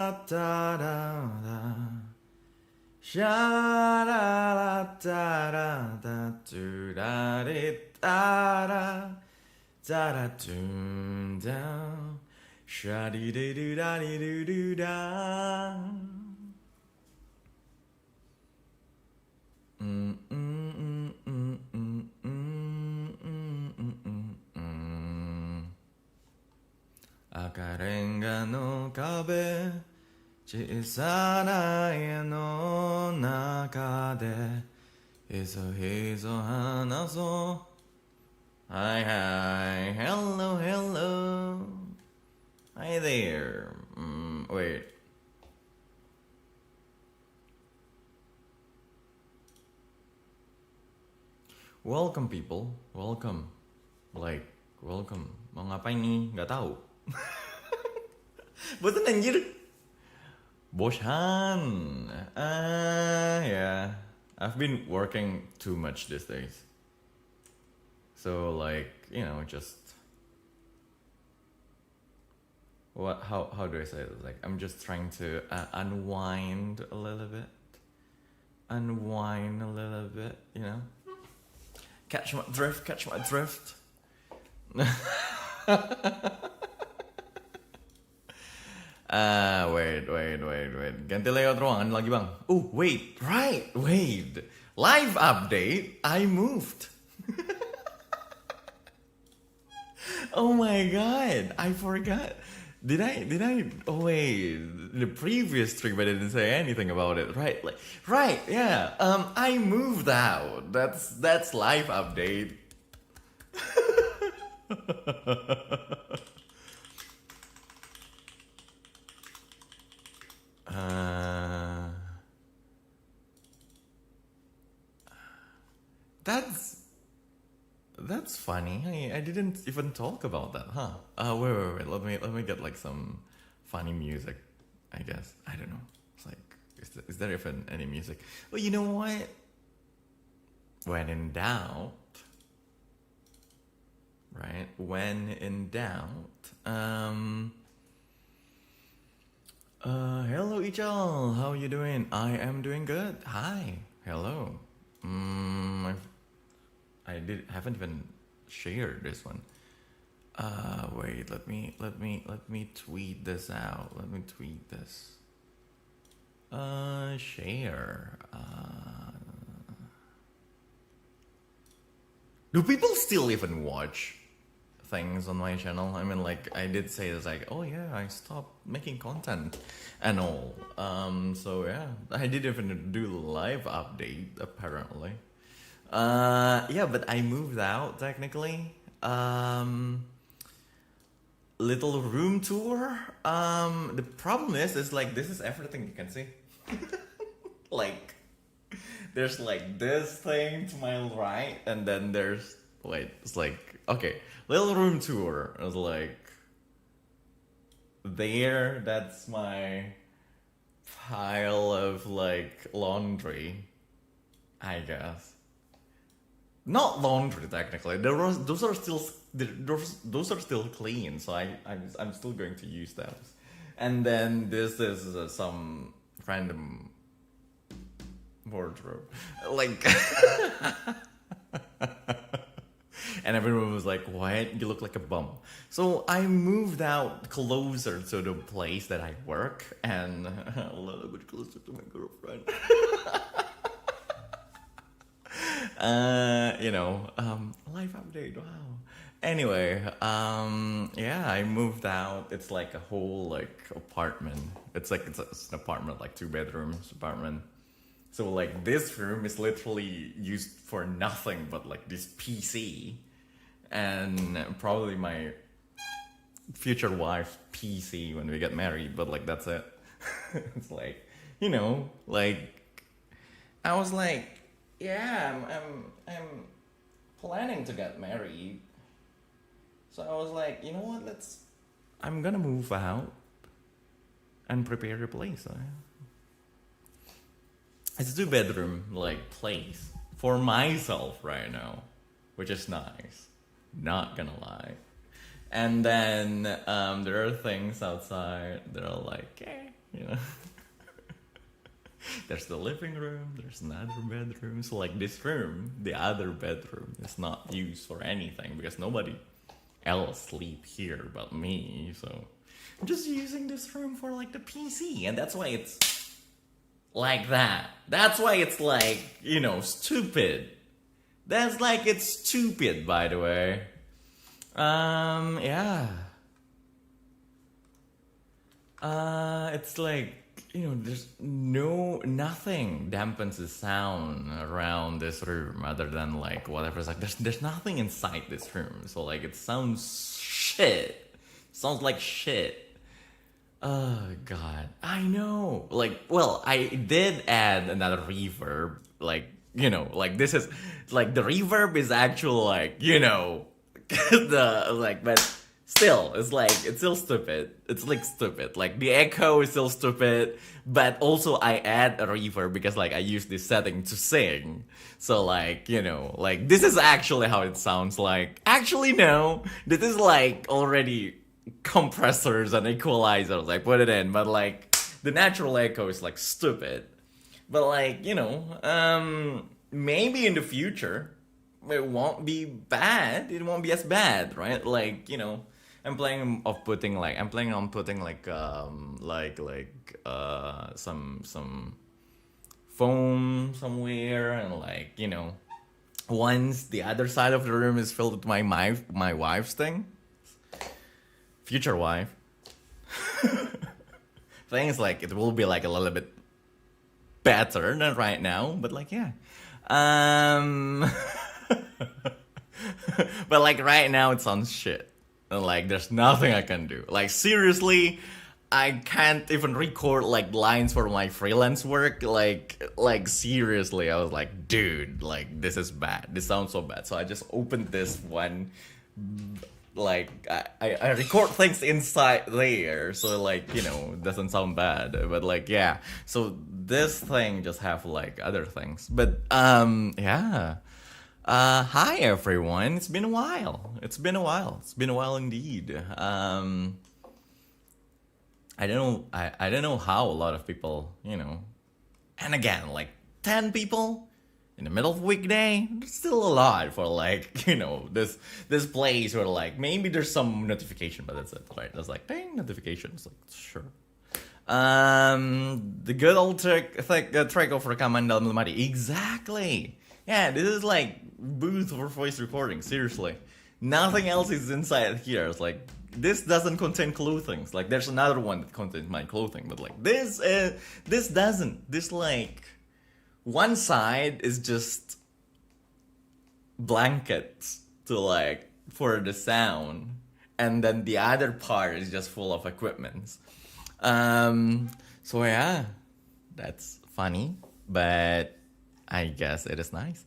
da da da. Sha da da da da do da di da da da da do da. Sha di di do da di do do da. Mm mm mm mm mm mm mm mm mm. Akarenga no kabe 小さな家の中でひそひそ話そう Hi hi hello hello Hi there wait Welcome people welcome like welcome mau ngapain nih nggak tahu bosan anjir Bosan. Yeah. I've been working too much these days. So like, just how do I say this? Like I'm just trying to unwind a little bit. Unwind a little bit, Catch my drift. Wait. Ganti layout ruangan lagi bang. Oh, wait. Live update. I moved. Oh my god. I forgot. Did I? Oh wait. The previous stream I didn't say anything about it. Right. Yeah. I moved out. That's live update. That's funny. I didn't even talk about that, huh? Wait. Let me get like some funny music. I guess I don't know. It's like, is there even any music? Well, you know what? When in doubt, right? When in doubt, hello Ichal, how you doing? I am doing good. Hi, hello. Haven't even shared this one. Wait, let me tweet this out. Let me tweet this. Share. Do people still even watch things on my channel? I mean, like, I did say this, like, oh yeah, I stopped making content and all. So yeah, I did even do live update apparently. Yeah, but I moved out technically. Little room tour. The problem is like this is everything you can see. Like, there's like this thing to my right, and then there's it's like okay, little room tour. I was like, there. That's my pile of like laundry, I guess. Not laundry technically. Those are still clean, so I'm still going to use those. And then this is some random wardrobe, like. And everyone was like, "What? You look like a bum." So I moved out closer to the place that I work, and a little bit closer to my girlfriend. Life update. Wow. Anyway, yeah, I moved out. It's like a whole like apartment. It's an apartment, like 2 bedrooms apartment. So like this room is literally used for nothing but like this PC, and probably my future wife's PC when we get married. But like that's it. It's like, like I was like, yeah, I'm planning to get married. So I was like, you know what? I'm gonna move out and prepare a place. It's a 2 bedroom like place for myself right now, which is nice. Not gonna lie. And then there are things outside that are like, You know, there's the living room, there's another bedroom. So like this room, the other bedroom, is not used for anything because nobody else sleep here but me. So I'm just using this room for like the PC, and that's why it's like that. That's why it's like, stupid. That's like it's stupid, by the way. Yeah. It's like, there's nothing dampens the sound around this room other than like whatever. It's like there's nothing inside this room, so like it sounds shit. Sounds like shit. Oh god, I know. Like, well, I did add another reverb. Like, like this is like the reverb is actual like the like, but still, it's still stupid. It's like stupid. Like the echo is still stupid, but also I add a reverb because like I use this setting to sing. So like, like this is actually how it sounds like. Actually, no, this is like already compressors and equalizers. I put it in, but like the natural echo is like stupid. But like, maybe in the future it won't be bad. It won't be as bad, right? Like, I'm planning on putting like some foam somewhere, and like, once the other side of the room is filled with my wife's thing, future wife, thing is like it will be like a little bit better than right now, but like yeah. But like right now it sounds shit. And like there's nothing I can do. Like seriously, I can't even record like lines for my freelance work. Like seriously, I was like, dude, like this is bad. This sounds so bad. So I just opened this one. Like I record things inside there, so like it doesn't sound bad. But like yeah, so this thing just have like other things. But yeah. Hi everyone. It's been a while. It's been a while indeed. I don't know. I don't know how a lot of people, and again, like 10 people in the middle of a weekday. It's still a lot for like this place where like maybe there's some notification, but that's it, right? There's like dang notifications. Like sure. The good old trick of rekaman dalam lemari. Exactly. Yeah, this is like booth for voice recording. Seriously, nothing else is inside here. It's like this doesn't contain clothing. Like there's another one that contains my clothing, but like this doesn't. This like one side is just blankets to like for the sound, and then the other part is just full of equipment. So yeah, that's funny, but I guess it is nice.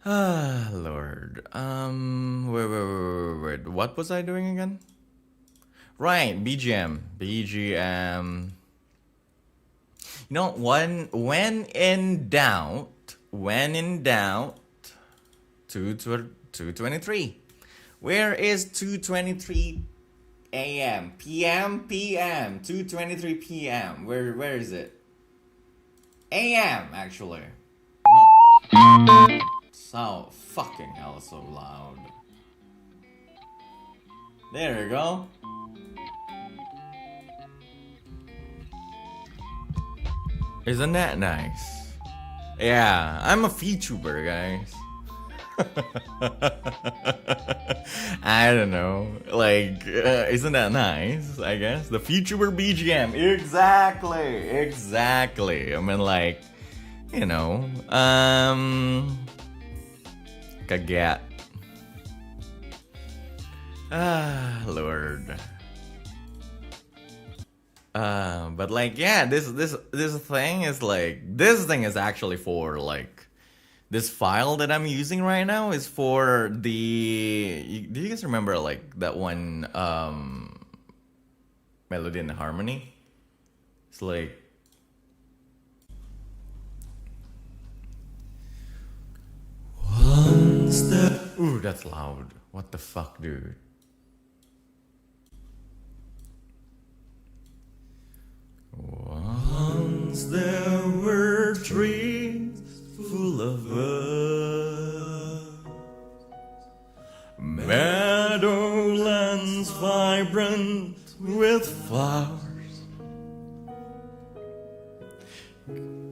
Ah, Lord. Wait. What was I doing again? Right, BGM. When in doubt, 223. Where is 223 a.m. p.m. 223 p.m. Where is it? a.m. actually. No. So fucking hell so loud. There you go. Isn't that nice? Yeah, I'm a VTuber, guys. I don't know. Like, isn't that nice? I guess the VTuber BGM. Exactly. I mean, like, kaget. Ah, Lord. But like, yeah, this thing is like, this thing is actually for like, this file that I'm using right now is for the. Do you guys remember like that one melody and harmony? It's like. One step. Ooh, that's loud. What the fuck, dude?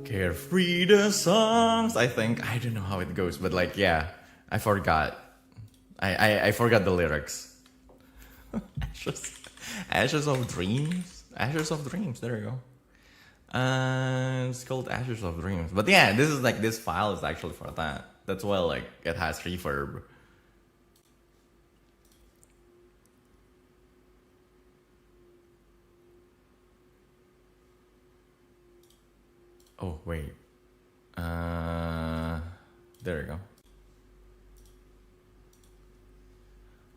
Carefree the songs. I think I don't know how it goes, but like yeah, I forgot. I forgot the lyrics. Ashes, Ashes of Dreams. Ashes of Dreams. There you go. It's called Ashes of Dreams. But yeah, this is like this file is actually for that. That's why like it has reverb. Oh wait. There you go.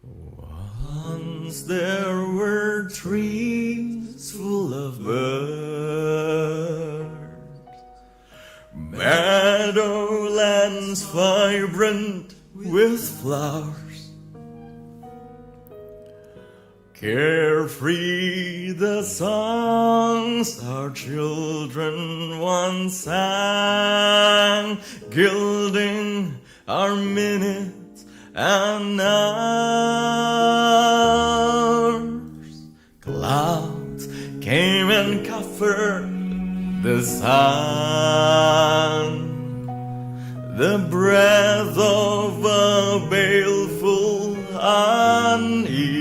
Once there were trees full of birds, meadowlands vibrant with flowers, carefree the songs our children once sang, gilding our minutes and hours. Clouds came and covered the sun, the breath of a baleful unease,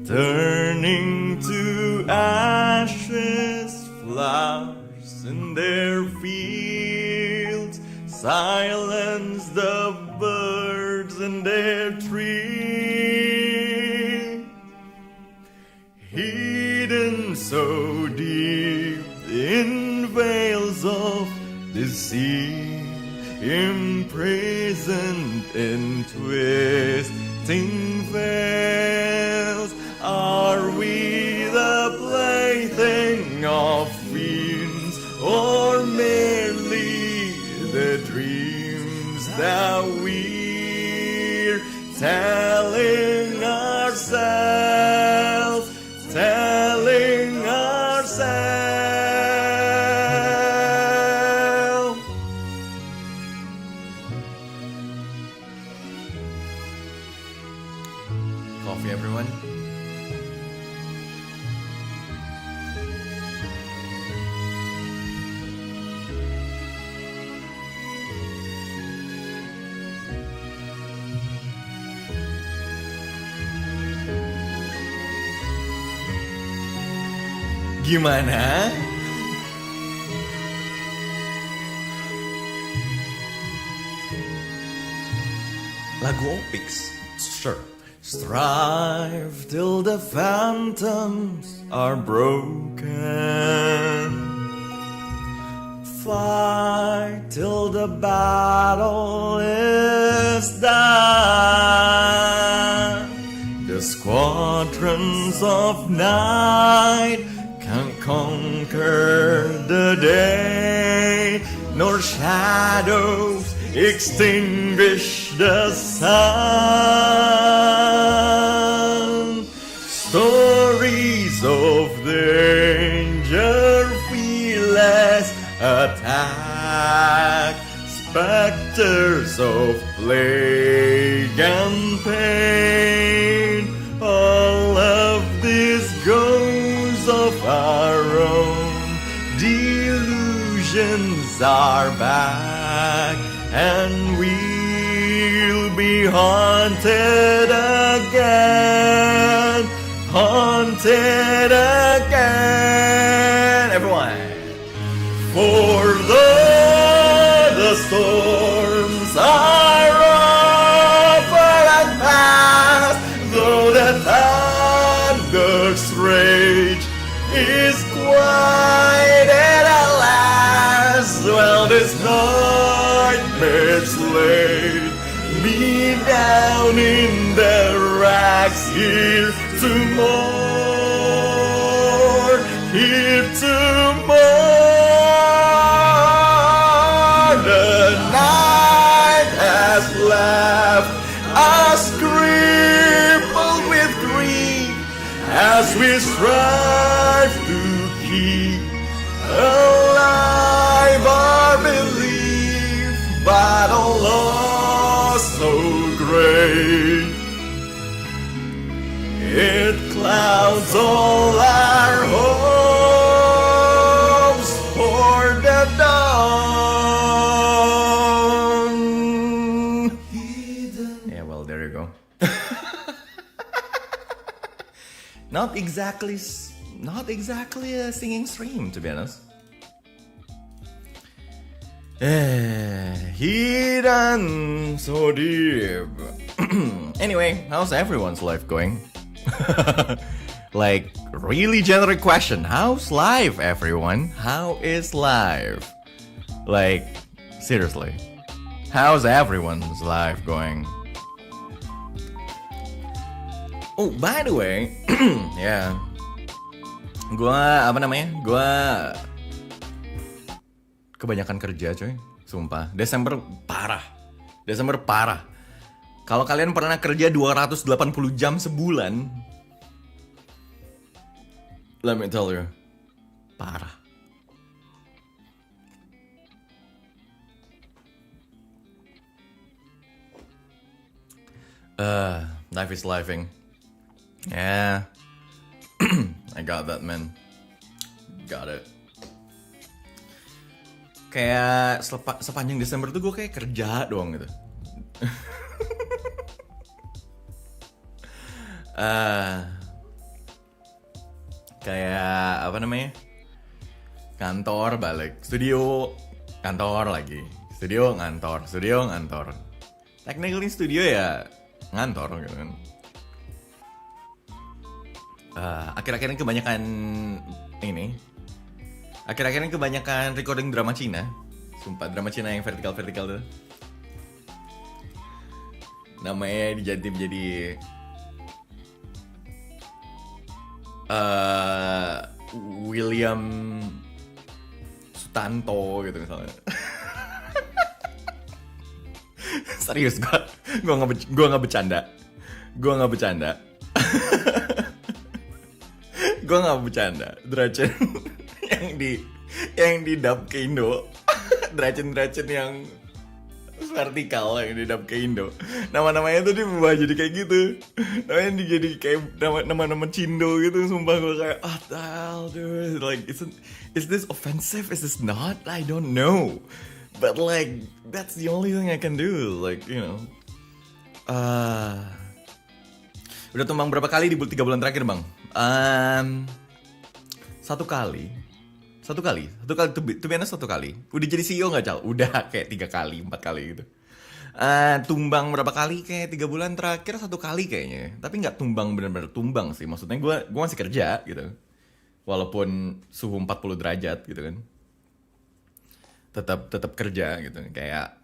turning to ashes, flowers in their fields, silence the birds in their trees, hidden so deep in veils of deceit, imprisoned in twisting veils. Are we the plaything of fiends, or merely the dreams that we're telling ourselves, telling ourselves? Coffee, everyone. Gimana? Lagu Opix, sure. Strive till the phantoms are broken, fight till the battle is done. The squadrons of night can conquer the day, nor shadows extinguish the sun. Stories of danger, fearless attack, specters of plague and pain, all of this goes of our own. Delusions are back, and we'll be haunted again, haunted again. Everyone. For the storms are over and past, though the thunder's rage is quieted at last. Well, this nightmare's laid me down in the racks, here to mourn, here to mourn. The night has left us crippled with grief as we strive to keep alive our belief, but a loss so great it clouds all our hope. not exactly a singing stream, to be honest. Hidden so deep. Anyway, how's everyone's life going? Like, really generic question. How's life, everyone? How is life? Like, seriously. How's everyone's life going? Oh, by the way, ya, Gua kebanyakan kerja, coy. Sumpah, Desember parah. Kalau kalian pernah kerja 280 jam sebulan, let me tell you, parah. Life is lifing. Yeah. I got that, man. Got it. Kayak sepanjang Desember tuh gue kayak kerja doang gitu. Kayak apa namanya? Kantor balik, studio, kantor lagi, studio ngantor. Technically studio ya ngantor gitu kan. Akhir-akhir ini kebanyakan recording drama Cina. Sumpah, drama Cina yang vertikal tuh. Namanya diganti menjadi William Sutanto gitu misalnya. Serius, gue nggak bercanda. Gue nggak bercanda. Drachen yang di dub ke Indo. Drachen yang vertikal yang di dub ke Indo. Nama-namanya tuh diubah jadi kayak gitu. Namanya jadi kayak nama-nama Cindo gitu. Sumpah gue kayak, what the hell, dude? Like, is this offensive? Is this not? I don't know. But like, that's the only thing I can do. Like, you know. Udah tumbang berapa kali di 3 bulan terakhir, Bang? Satu kali. To be honest, satu kali. Udah jadi CEO gak, Cal? Udah kayak 3 kali, 4 kali gitu. Tumbang berapa kali? Kayak 3 bulan terakhir 1 kali kayaknya. Tapi gak tumbang, bener-bener tumbang sih. Maksudnya gue masih kerja gitu. Walaupun suhu 40 derajat gitu kan. Tetap kerja gitu. Kayak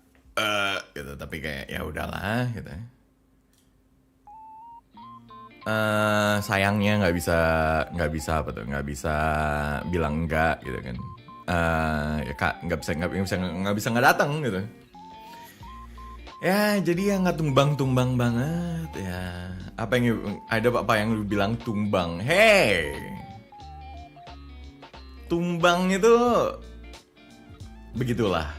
gitu. Tapi kayak ya udahlah gitu. Sayangnya nggak bisa bilang enggak gitu kan. Ya kak nggak bisa nggak datang gitu. Ya jadi ya nggak tumbang banget ya. Apa yang lu bilang tumbang? Hey, tumbang itu begitulah.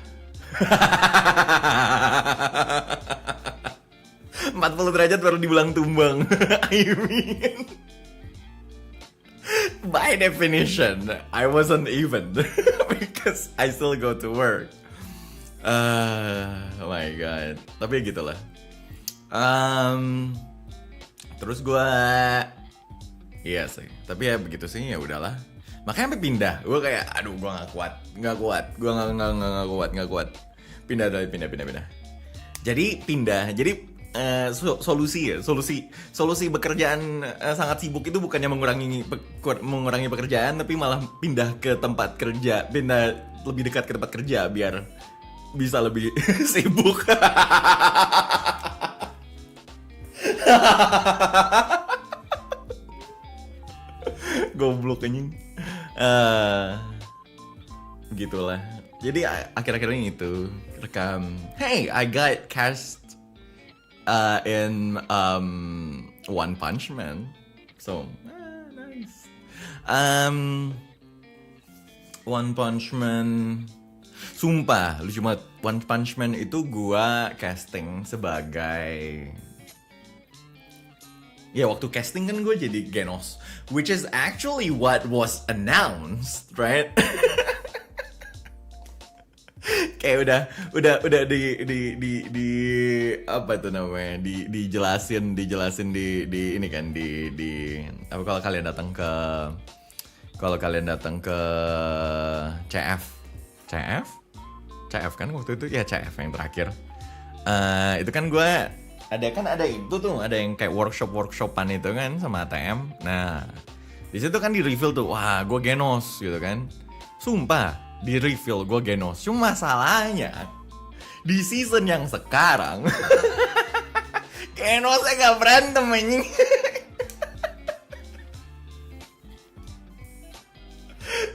40 derajat baru dibilang tumbang. I mean, by definition, I wasn't even because I still go to work. Oh my god. Tapi gitulah. Terus gue, iya sih. Tapi ya begitu sih, ya udahlah. Makanya sampai pindah. Gue kayak, aduh, gue nggak kuat. Gue nggak kuat. Pindah. Jadi pindah. Jadi solusi bekerjaan sangat sibuk itu bukannya mengurangi pekerjaan, tapi malah pindah ke tempat kerja, pindah lebih dekat ke tempat kerja biar bisa lebih sibuk. Goblok anjing. Gitulah. Jadi akhir-akhir ini itu rekam. Hey, I got cast in One Punch Man. So, nice. One Punch Man. Sumpah, lucu banget. One Punch Man itu gua casting sebagai... Ya, waktu casting kan gue jadi Genos. Which is actually what was announced, right? kayak udah di apa itu namanya, dijelasin di ini kan, di apa, kalau kalian datang ke CF CF CF kan waktu itu ya, CF yang terakhir. Itu kan gue ada itu tuh, ada yang kayak workshopan itu kan sama ATM. Nah, di situ kan di reveal tuh, wah gue Genos gitu kan. Sumpah, di reveal gue Genos. Cuma masalahnya di season yang sekarang Genosnya gak berantem anjing.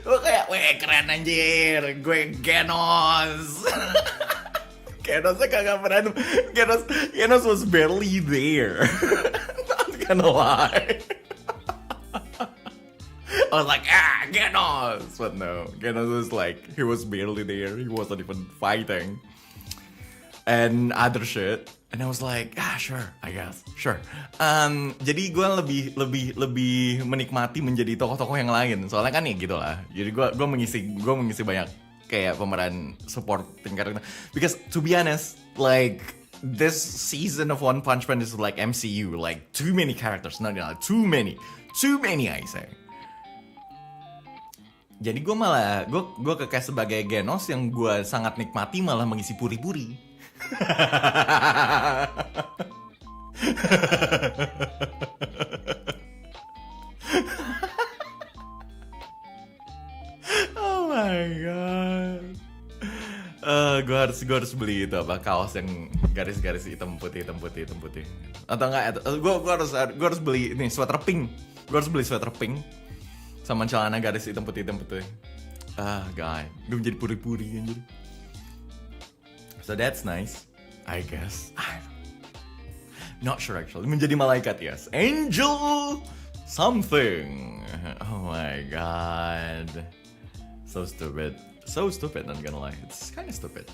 Gue kayak, weh keren anjir, gue Genos. Genosnya kagak berantem. Genos was barely there. Not gonna lie. I was like, Genos! But no, Genos was like, he was barely there. He wasn't even fighting. And other shit. And I was like, sure, I guess, sure. Jadi gue lebih menikmati menjadi tokoh-tokoh yang lain. Soalnya kan ya gitu lah. Jadi gue mengisi banyak kayak pemeran supporting karakter. Because to be honest, like this season of One Punch Man is like MCU, like too many characters, not too many I say. Jadi gue kayak sebagai Genos yang gue sangat nikmati malah mengisi puri-puri. Oh my god. Gue harus beli itu apa, kaos yang garis-garis hitam putih. Atau enggak? Gue harus beli ini sweater pink. Gue harus beli sweater pink sama celana garis hitam putih. God, gue menjadi puri-puri anjir. So that's nice, I guess. Not sure actually. Menjadi malaikat, yes. Angel something. Oh my god. So stupid, not gonna lie. It's kind of stupid.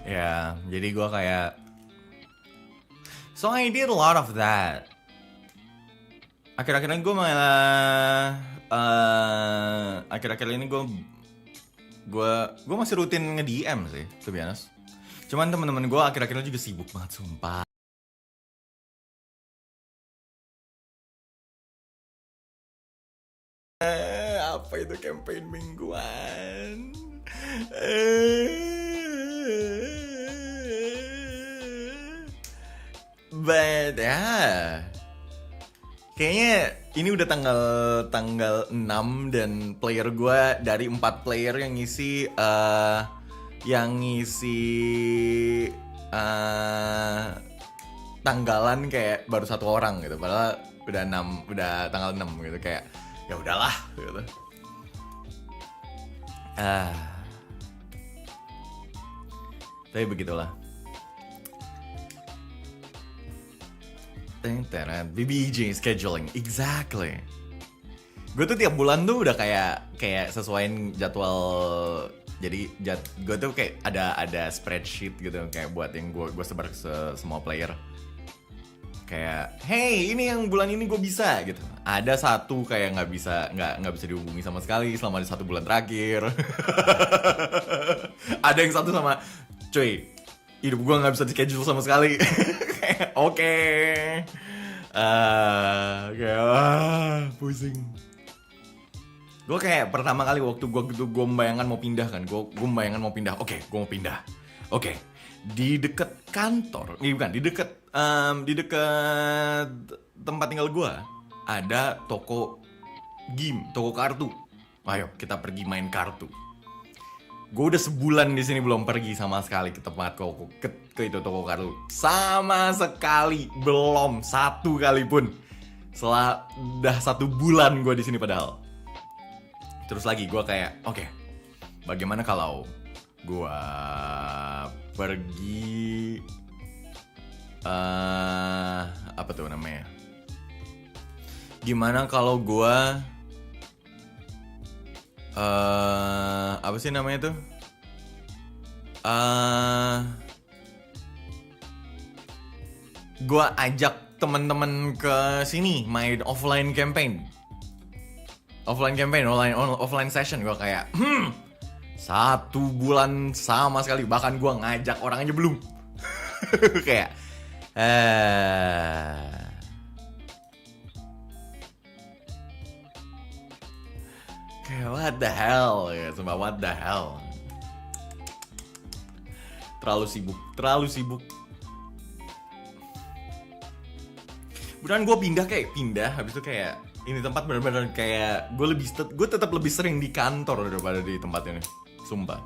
Ya, jadi gue kayak, so I did a lot of that. Akhir-akhir ini gue malah, akhir-akhir ini gue masih rutin nge-DM sih, to be honest. Cuman teman-teman gue akhir-akhir ini juga sibuk banget, sumpah. Apa itu campaign mingguan? But kayaknya ini udah tanggal 6 dan player gue dari 4 player yang ngisi tanggalan kayak baru 1 orang gitu. Padahal udah tanggal 6 gitu, kayak ya udahlah gitu. Tapi begitulah. BBJ scheduling, exactly. Gue tuh tiap bulan tuh udah kayak sesuaiin jadwal. Jadi gue tuh kayak ada spreadsheet gitu, kayak buat yang gue sebar ke semua player. Kayak, hey ini yang bulan ini gue bisa gitu. Ada satu kayak nggak bisa dihubungi sama sekali selama 1 bulan terakhir. Ada yang satu sama, cuy, hidup gue nggak bisa di schedule sama sekali. Oke. Kayak pusing. Gue kayak pertama kali waktu gue membayangkan mau pindah kan, gue membayangkan mau pindah. Oke, gue mau pindah. Oke, di dekat kantor, bukan di dekat tempat tinggal gue ada toko game, toko kartu. Ayo kita pergi main kartu. Gue udah sebulan di sini belum pergi sama sekali ke tempat ke itu toko kartu. Sama sekali belum, 1 kali pun. Udah 1 bulan gue di sini padahal. Terus lagi gue kayak, oke, Bagaimana kalau gua pergi apa tuh namanya? Gimana kalau gua apa sih namanya tuh? Gua ajak teman-teman ke sini main offline campaign, offline session. Gua kayak 1 bulan sama sekali, bahkan gua ngajak orang aja belum. Kayak kayak what the hell ya, sumpah what the hell. Terlalu sibuk. Beneran gue pindah, habis itu kayak ini tempat bener-bener kayak gue tetap lebih sering di kantor daripada di tempat ini, sumpah.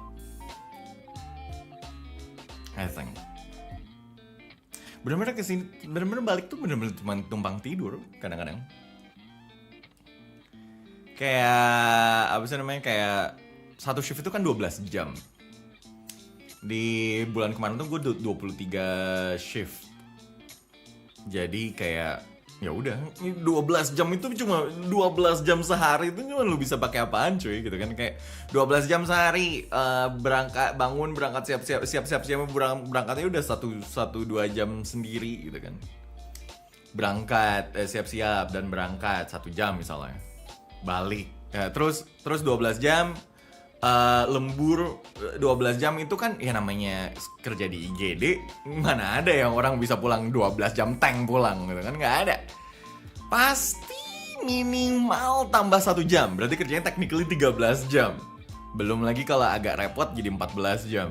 I think bener-bener kesini, bener-bener balik tuh bener-bener cuma tumpang tidur kadang-kadang. Kayak apa sih namanya, kayak satu shift itu kan 12 jam. Di bulan kemarin tuh gue 23 shift. Jadi kayak ya udah, 12 jam itu cuma 12 jam sehari itu cuma lu bisa pakai apaan cuy gitu kan. Kayak 12 jam sehari, berangkat siap-siap berangkatnya udah 1-2 jam sendiri gitu kan. Berangkat siap-siap dan berangkat 1 jam misalnya. Balik ya, terus 12 jam lembur 12 jam itu kan ya namanya kerja di IGD, mana ada yang orang bisa pulang 12 jam tank pulang gitu kan, nggak ada. Pasti minimal tambah 1 jam, berarti kerjanya technically 13 jam. Belum lagi kalau agak repot jadi 14 jam.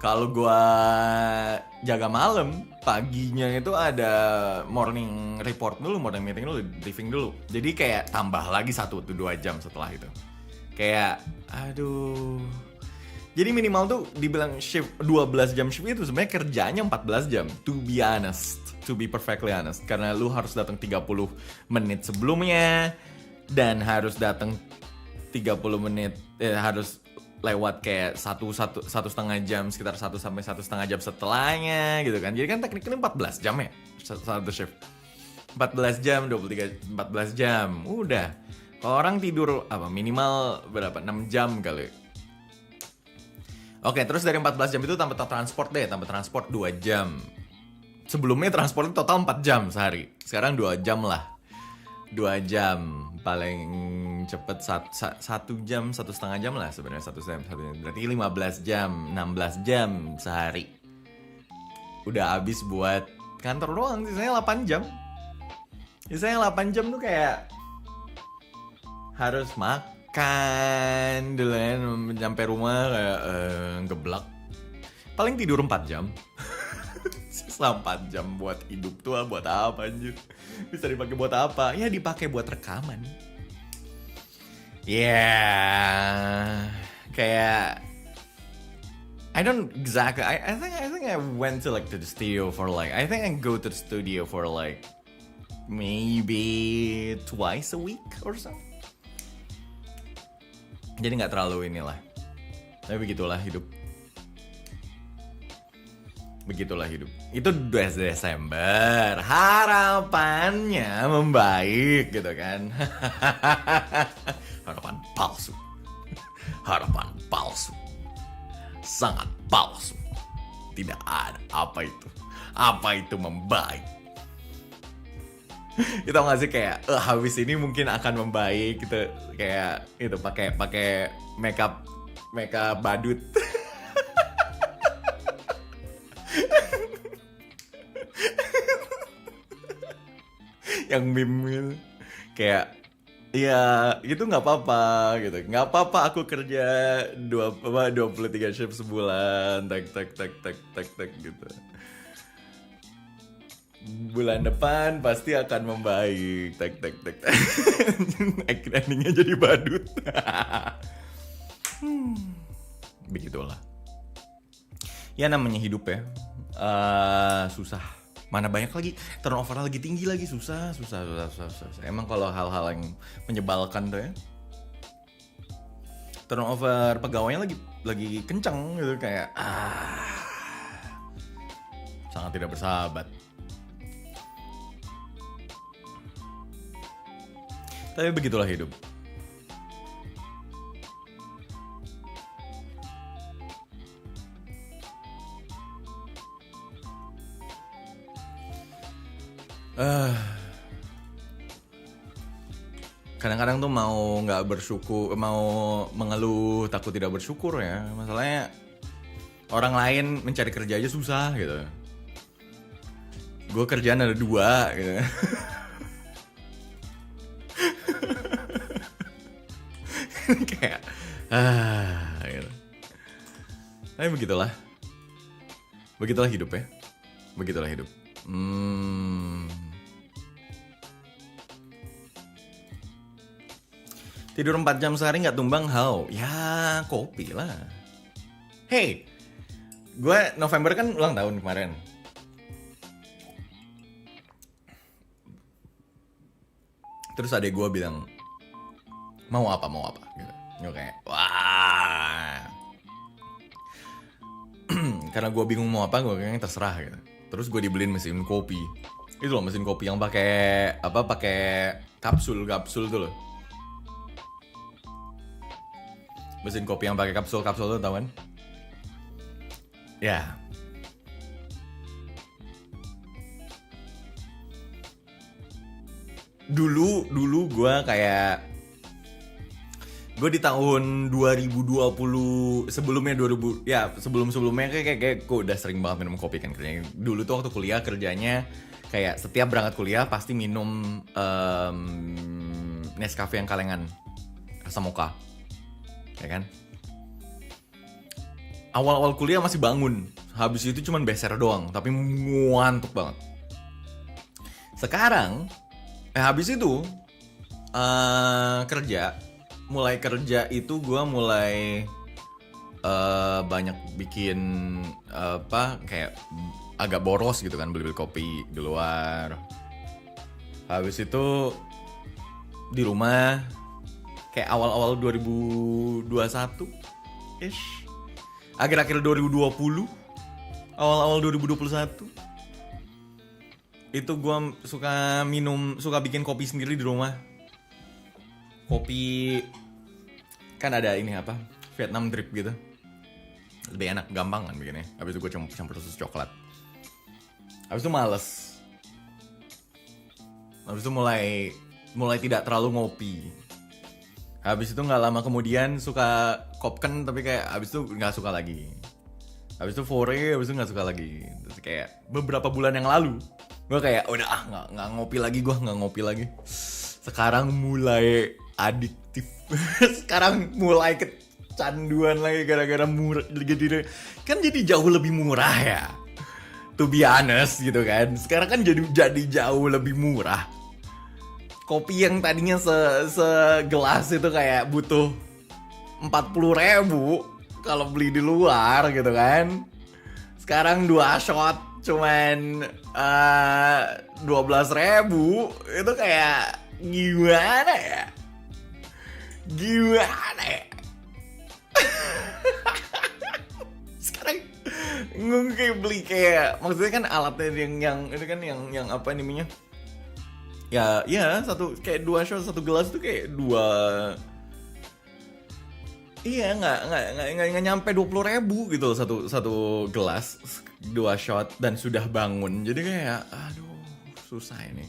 Kalau gua jaga malam, paginya itu ada morning report dulu, morning meeting dulu, briefing dulu. Jadi kayak tambah lagi 1-2 jam setelah itu. Kayak aduh. Jadi minimal tuh dibilang shift 12 jam shift itu sebenarnya kerjanya 14 jam. To be honest, to be perfectly honest, karena lu harus datang 30 menit sebelumnya dan harus datang 30 menit harus lewat kayak 1,5 jam, sekitar 1-1,5 jam setelahnya gitu kan. Jadi kan tekniknya 14 jam ya satu shift. 14 jam, 14 jam. Udah. Kalau orang tidur minimal berapa? 6 jam kali. Oke, terus dari 14 jam itu tambah transport 2 jam. Sebelumnya transport total 4 jam sehari. Sekarang 2 jam lah. 2 jam paling cepet 1 jam, 1,5 jam lah sebenarnya, 1 jam. Berarti 15 jam, 16 jam sehari. Udah habis buat kantor doang, sisanya 8 jam. Sisanya 8 jam tuh kayak harus makan dulu kan, sampai rumah kayak geblak. Paling tidur 4 jam. Sisa 4 jam buat hidup tuh buat apa anjir? Bisa dipakai buat apa? Ya dipakai buat rekaman. Kayak I don't exactly. I think I went to to the studio for I think I go to the studio for maybe twice a week or so. Jadi nggak terlalu inilah. Tapi begitulah hidup. Itu 2 Desember. Harapannya membaik gitu kan. Harapan palsu. Sangat palsu. Tidak ada apa itu membaik. Kita nggak sih kayak habis ini mungkin akan membaik gitu, kayak itu pakai makeup badut. Yang meme kayak ya itu nggak apa-apa gitu, nggak apa-apa aku kerja 23 shift sebulan, tak gitu. Bulan depan pasti akan membaik, tak. Endingnya jadi badut. Begitulah. Ya namanya hidup ya. Susah. Mana banyak lagi turnover lagi tinggi lagi, susah. Emang kalau hal-hal yang menyebalkan tuh ya. turnover pegawainya lagi kenceng gitu, kayak sangat tidak bersahabat. Tapi begitulah hidup. Kadang-kadang tuh mau nggak bersyukur, mau mengeluh takut tidak bersyukur ya. Masalahnya orang lain mencari kerja aja susah gitu. Gue kerjaan ada 2 gitu. Kayak gitu. Tapi begitulah hidup ya. Begitulah hidup. Tidur 4 jam sehari gak tumbang, how? Ya, kopi lah. Hey, gue November kan ulang tahun kemarin. Terus adek gue bilang, mau apa gitu. Gue kayak, wah. Karena gue bingung mau apa, gue kayaknya terserah gitu. Terus gue dibeliin mesin kopi. Itu loh mesin kopi yang pakai kapsul tuh loh. Mesin kopi yang pakai kapsul tuh, tau kan? Ya. Dulu gue kayak, gue di tahun 2020, sebelumnya kayak gue udah sering banget minum kopi kan kerjanya. Dulu tuh waktu kuliah kerjanya kayak setiap berangkat kuliah pasti minum Nescafe yang kalengan asam mocha. Ya kan? Awal-awal kuliah masih bangun, habis itu cuman beser doang, tapi ngantuk banget. Sekarang, habis itu mulai kerja itu gue mulai banyak bikin kayak agak boros gitu kan, beli kopi di luar. Habis itu di rumah kayak awal-awal 2021-ish. Akhir-akhir 2020, awal-awal 2021. Itu gue suka bikin kopi sendiri di rumah. Kopi kan ada ini Vietnam drip gitu. Lebih enak, gampang kan bikinnya. Habis itu gue campur susu coklat. Habis itu males. Habis itu mulai tidak terlalu ngopi. Habis itu nggak lama kemudian suka kopken, tapi kayak habis itu nggak suka lagi. Habis itu fore, habis itu nggak suka lagi. Terus kayak beberapa bulan yang lalu gue kayak udah nggak ngopi lagi. Sekarang mulai adiktif. Sekarang mulai kecanduan lagi gara-gara murah gitu. Kan jadi jauh lebih murah ya, to be honest gitu kan. Sekarang kan jadi jauh lebih murah. Kopi yang tadinya segelas itu kayak butuh 40.000 kalau beli di luar gitu kan. Sekarang 2 shot cuman 12.000. Itu kayak gimana ya? Sekarang gue kayak beli kayak, maksudnya kan alatnya yang itu kan yang apa namanya? Ya kayak 2 shot 1 gelas tuh kayak 2. Iya, nggak nyampe 20.000 gitu satu gelas 2 shot dan sudah bangun. Jadi kayak aduh, susah ini.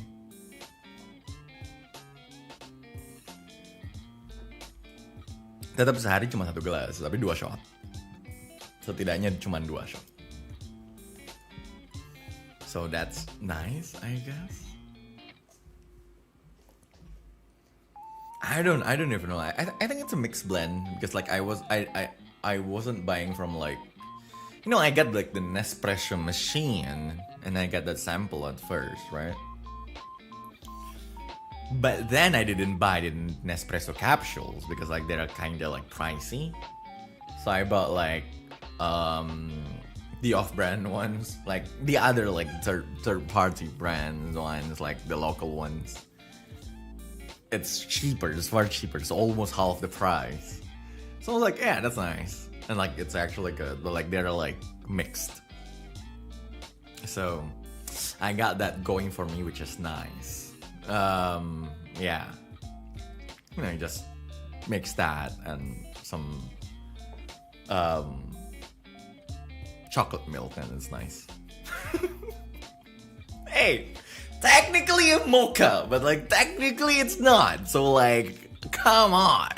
Tetap sehari cuma 1 gelas, tapi 2 shot. Setidaknya cuma 2 shot. So that's nice, I guess. I don't even know. I think it's a mixed blend because like I wasn't buying from like, I got like the Nespresso machine and I got that sample at first, right? But then I didn't buy the Nespresso capsules because like they're kind of like pricey. So I bought like the off-brand ones, like the other like third-party brands ones, like the local ones. It's cheaper, it's far cheaper. It's almost half the price. So I was like, yeah, that's nice. And like, it's actually good, but like, they're like mixed. So I got that going for me, which is nice. Yeah. You know, you just mix that and some chocolate milk, and it's nice. Hey, technically a mocha, but like technically it's not. So like, come on.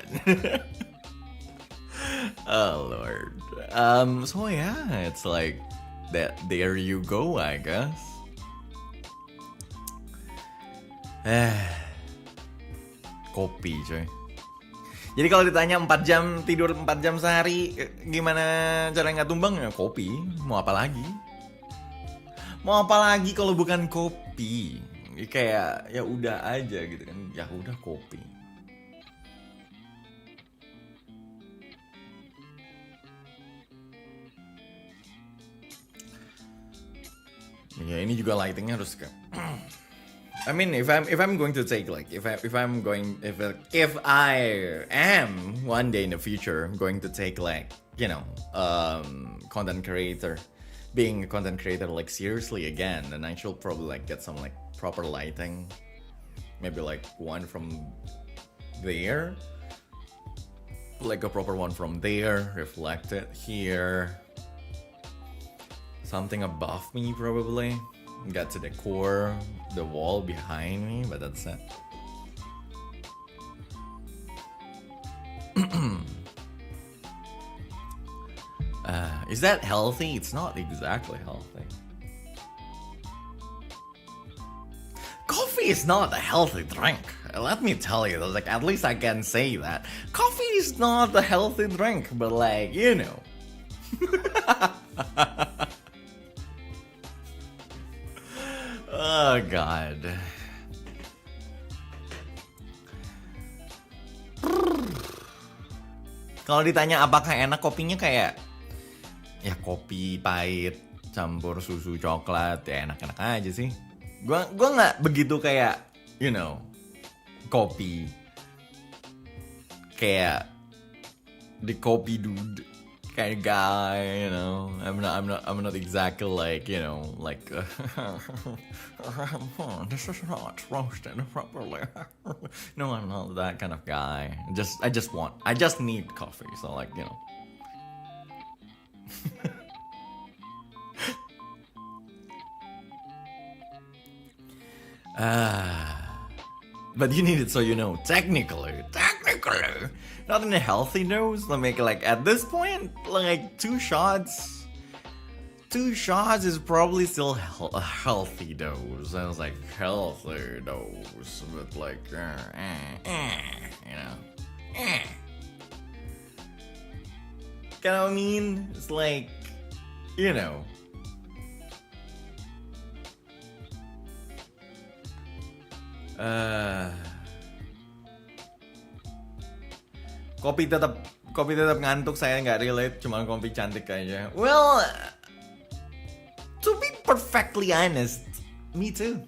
Oh Lord. So yeah, it's like that. There you go, I guess. Kopi coy. Jadi kalau ditanya 4 jam tidur 4 jam sehari, gimana cara nggak tumbang? Ya kopi. Mau apa lagi? Mau apa lagi kalau bukan kopi? Kayak ya udah aja gitu kan. Ya udah kopi. Ya ini juga lightingnya harus kayak I mean, if I'm going to take like if I am one day in the future going to take like, you know, content creator, being a content creator like seriously again, then I should probably like get some like proper lighting, maybe like one from there, like a proper one from there, reflected here, something above me probably. Got to decor the wall behind me, but that's it. Is that healthy? It's not exactly healthy. Coffee is not a healthy drink. Let me tell you, like at least I can say that. Coffee is not a healthy drink, but like, you know. Oh God. Kalau ditanya apakah enak kopinya, kayak ya kopi pahit campur susu coklat, ya enak-enak aja sih. Gua nggak begitu kayak, you know, kopi kayak the kopi dude kind of guy, you know. I'm not exactly like, you know, like this is not roasted properly. No, I'm not that kind of guy. I just need coffee, so like, you know. But you need it so you know, technically, not in a healthy dose. Like at this point, like 2 shots is probably still a healthy dose. I was like, healthy dose, but like, you know, you know what I mean? It's like, you know. Kopi tetap ngantuk, saya nggak relate, cuma kopi cantik aja. Well, to be perfectly honest, me too.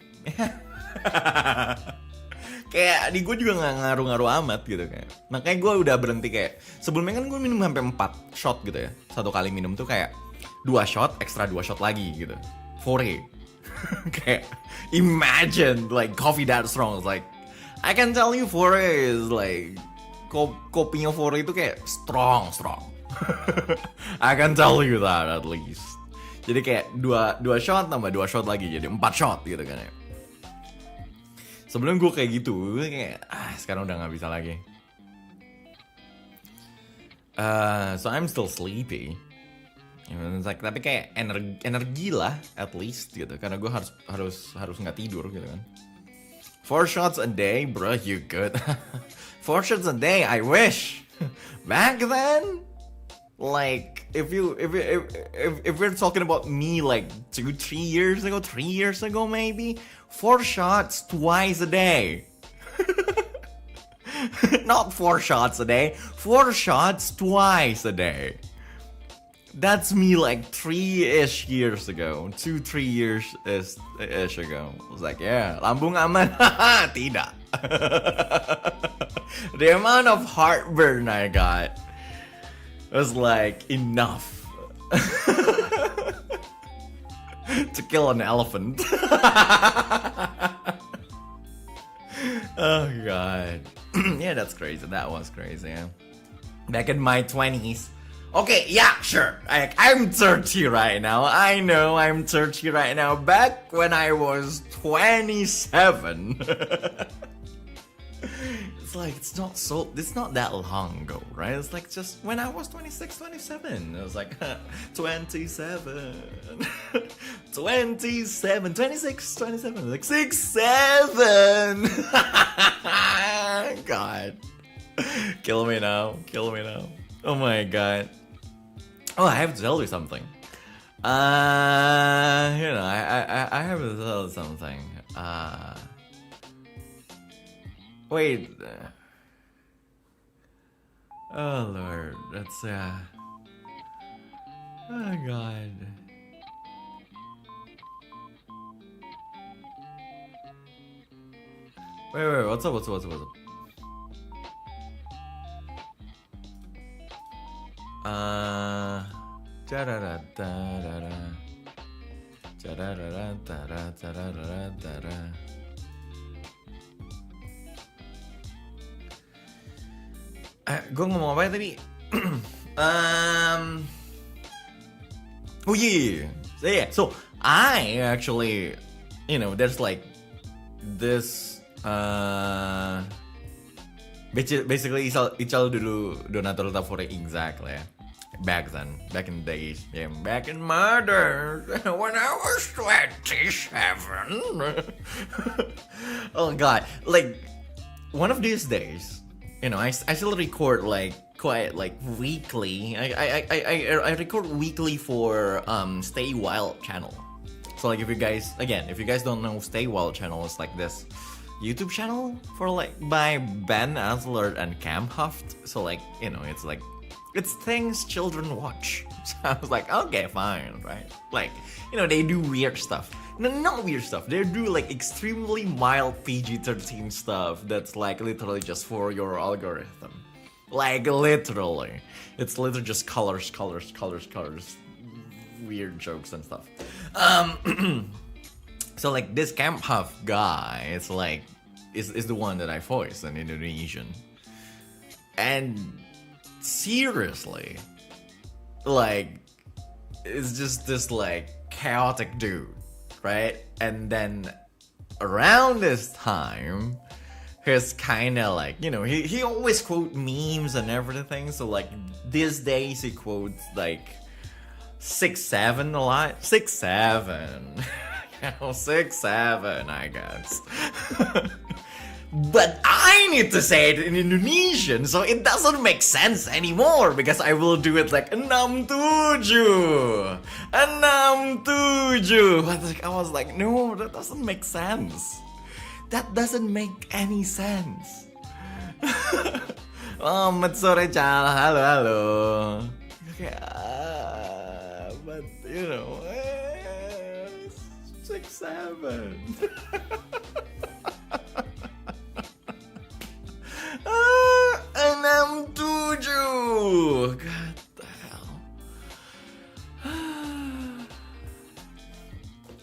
Kayak di gue juga nggak ngaruh-ngaruh amat gitu kayak. Makanya gue udah berhenti kayak sebelumnya kan gue minum sampai 4 shot gitu ya. Satu kali minum tuh kayak 2 shot, ekstra 2 shot lagi gitu. Fore. Kayak imagine like coffee that strong. It's like I can tell you Fore is like kopinya Fore itu kayak strong. I can tell you that at least. Jadi kayak 2 shot tambah 2 shot lagi jadi 4 shot gitu kan ya. Sebelum gue kayak gitu, kayak sekarang udah nggak bisa lagi. So I'm still sleepy. It's like, tapi kayak energi lah at least gitu, karena gue harus nggak tidur gitu kan. 4 shots a day, bro, you good? 4 shots a day, I wish. Back then, like if we're talking about me like 3 years ago maybe, 4 shots twice a day. Not 4 shots a day, 4 shots twice a day. That's me like 3-ish years ago. 2-3 years-ish ago. I was like, yeah, lambung aman. Tidak. The amount of heartburn I got. was like enough to kill an elephant. Oh god. Yeah, that's crazy. That was crazy. Yeah. Back in my 20s. Okay, yeah, sure. I'm 30 right now. I know I'm 30 right now. Back when I was 27. It's like, it's not that long ago, right? It's like just when I was 26, 27. It was like, 27. 27, 26, 27. Like, 6, 7. God. Kill me now. Oh my god. Oh, I have to tell you something. I have to tell you something. Wait. Oh lord, that's oh god. Wait, what's up? Gue ngomong apa tadi? Oh yeah. So I actually, there's like this basically Ical dulu donatur favorit exactly ya. Back in the days, yeah, back in my days, when I was 27. Oh god, like one of these days, I still record like quite like weekly. I record weekly for Stay Wild channel. So like if you guys don't know, Stay Wild channel is like this YouTube channel for like by Ben Asler and Cam Huft. So like it's like it's things children watch. So I was like, okay, fine, right? Like they do weird stuff. No, not weird stuff. They do like extremely mild PG-13 stuff that's like literally just for your algorithm. Like literally, it's literally just colors, weird jokes and stuff. So like this Camp Huff guy is like is the one that I voice in Indonesian, and seriously, like it's just this like chaotic dude, right? And then around this time, he's kind of like he always quote memes and everything. So like these days he quotes like 6'7" a lot. 6'7". 6'7", I guess. But I need to say it in Indonesian, so it doesn't make sense anymore because I will do it like 67. 67. But I was like, no, that doesn't make sense. That doesn't make any sense. Sore Cal, halo. Okay, but 6'7". 67. God the hell.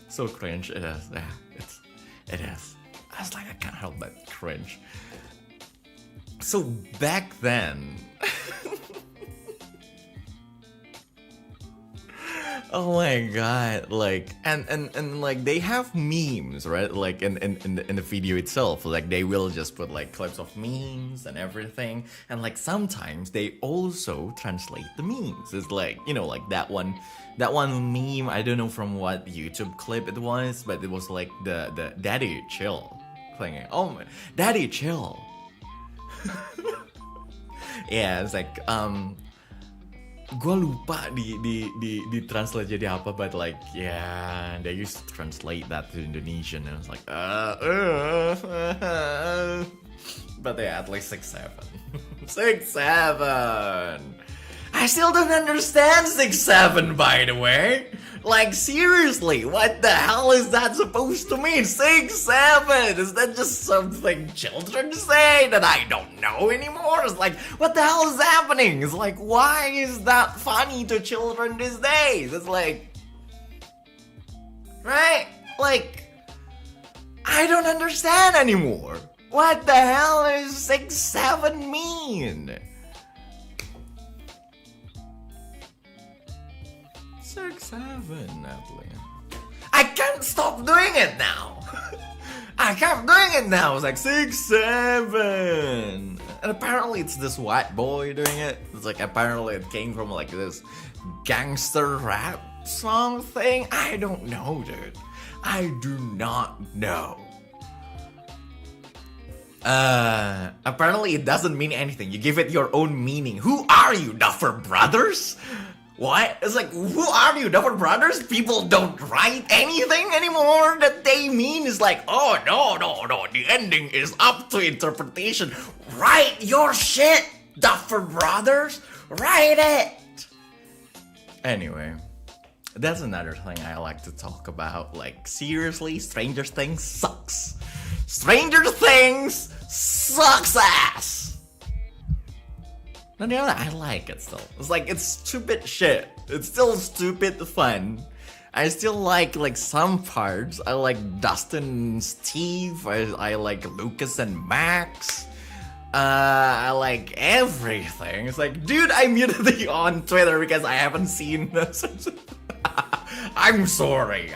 So cringe it is. Yeah, it is. I was like, I can't help but cringe. So back then, oh my god, like and like they have memes, right? Like in the video itself, like they will just put like clips of memes and everything, and like sometimes they also translate the memes. It's like like that one meme, I don't know from what YouTube clip it was, but it was like the Daddy Chill thing. Oh my, Daddy Chill. Yeah, it's like gue lupa di translate jadi apa, but like yeah, they used to translate that to Indonesian, and I was like but yeah, at least 6'7". 6'7". I still don't understand 6'7", by the way. Like, seriously, what the hell is that supposed to mean? 6, 7? Is that just something children say that I don't know anymore? It's like, what the hell is happening? It's like, why is that funny to children these days? It's like, right? Like, I don't understand anymore. What the hell does 6, 7 mean? 6, 7, Natalie. I can't stop doing it now. I kept doing it now. It's like 6, 7. And apparently it's this white boy doing it. It's like apparently it came from like this gangster rap song thing. I don't know, dude. I do not know. Apparently it doesn't mean anything. You give it your own meaning. Who are you, Duffer Brothers? What? It's like, who are you, Duffer Brothers? People don't write anything anymore that they mean. Is like, oh, no, the ending is up to interpretation. Write your shit, Duffer Brothers. Write it. Anyway, that's another thing I like to talk about. Like, seriously, Stranger Things sucks. Stranger Things sucks ass. No, I like it still. It's like, it's stupid shit. It's still stupid fun. I still like some parts. I like Dustin and Steve. I like Lucas and Max. I like everything. It's like, dude, I muted you on Twitter because I haven't seen this. I'm sorry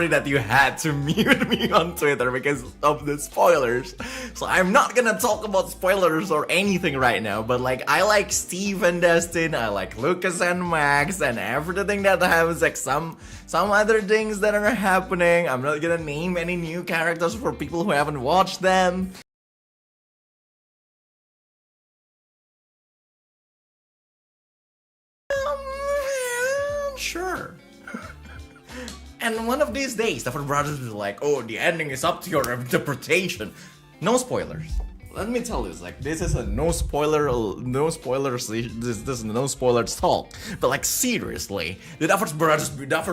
that you had to mute me on Twitter because of the spoilers. So I'm not gonna talk about spoilers or anything right now, but like, I like Steve and Dustin, I like Lucas and Max, and everything that happens, like some other things that are happening. I'm not gonna name any new characters for people who haven't watched them. Sure. And one of these days, the brothers will be like, oh, the ending is up to your interpretation. No spoilers. Let me tell you, like, this is a no spoilers, this is no spoilers talk. But like, seriously, the Duffer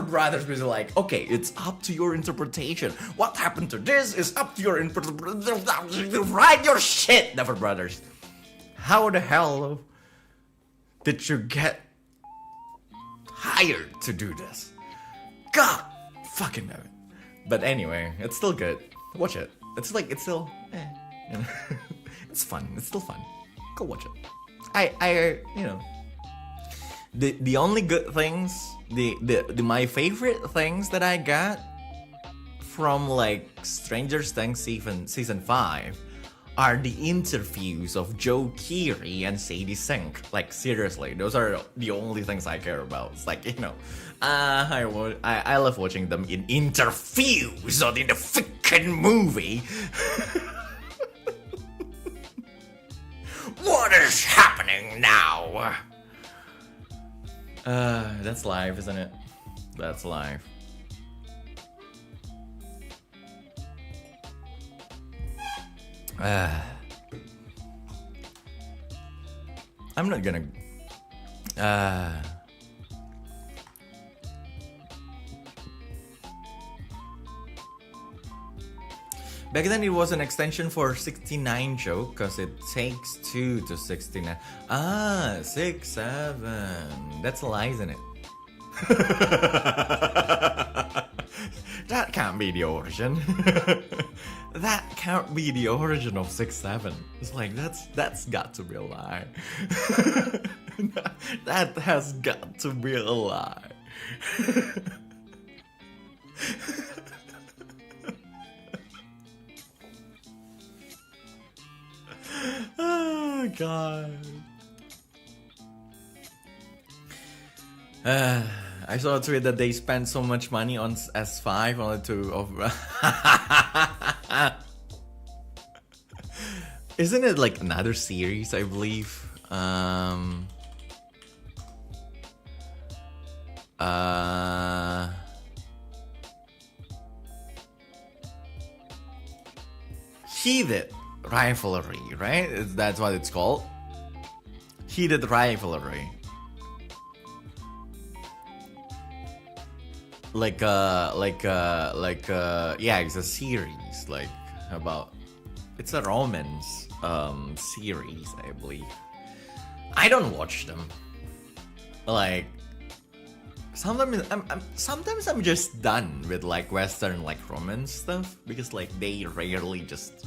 Brothers be like, okay, it's up to your interpretation. What happened to this is up to your interpretation. Write your shit, Duffer Brothers. How the hell did you get hired to do this? God fucking damn it. But anyway, it's still good. Watch it. It's still you know. It's fun. It's still fun. Go watch it. I you know, the only good things, my favorite things that I got from like Stranger Things season 5 are the interviews of Joe Keery and Sadie Sink. Like, seriously, those are the only things I care about. It's like, you know, I love watching them in interviews, not in the freaking movie. What is happening now? That's live, isn't it? That's live. I'm not gonna. Back then it was an extension for 69 joke because it takes 2 to 69. 6, 7. That's a lie, isn't it? That can't be the origin. That can't be the origin of 6, 7. It's like, that's got to be a lie. That has got to be a lie. Oh god. I saw a tweet that they spent so much money on S5 only to Isn't it like another series, I believe? Heated Rivalry, right? That's what it's called. Heated Rivalry. yeah, it's a series like about, it's a romance series, I believe. I don't watch them. Like sometimes I'm just done with like Western like romance stuff, because like they rarely just,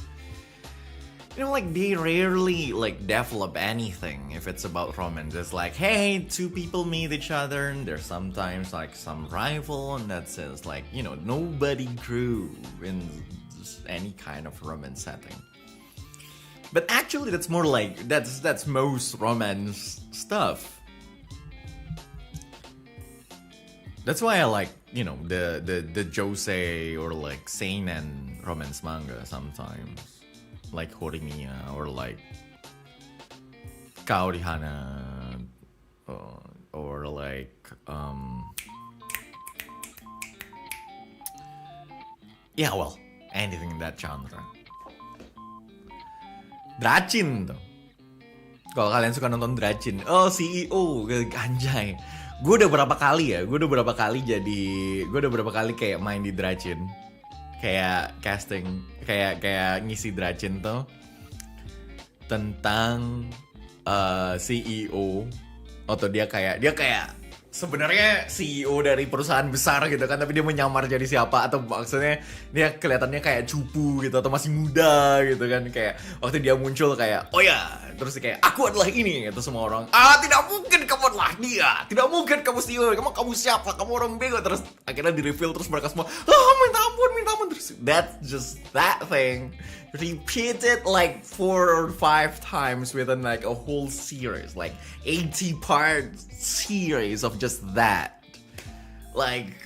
like they rarely like develop anything if it's about romance. It's like, hey, two people meet each other and there's sometimes like some rival, and that's it. Like, nobody grew in any kind of romance setting. But actually that's more like, that's most romance stuff. That's why I like, the josei or like seinen romance manga sometimes. Like Horimiya or like Kaori Hana, or like yeah, well, anything in that genre. Dracin tuh. Kalau kalian suka nonton Dracin, oh CEO, anjay. Gue udah berapa kali kayak main di Dracin. Kayak casting, kayak ngisi Dracin tuh tentang CEO, atau dia kayak sebenarnya CEO dari perusahaan besar gitu kan, tapi dia menyamar jadi siapa, atau maksudnya dia kelihatannya kayak cupu gitu atau masih muda gitu kan, kayak waktu dia muncul kayak, oh ya, terus kayak aku adalah ini, gitu semua orang, tidak mungkin kamu adalah dia, tidak mungkin kamu CEO, kamu siapa, kamu orang bego, terus akhirnya di reveal, terus mereka semua minta ampun, terus that's just that thing repeated like 4 or 5 times within like a whole series, like 80-part series of just that. Like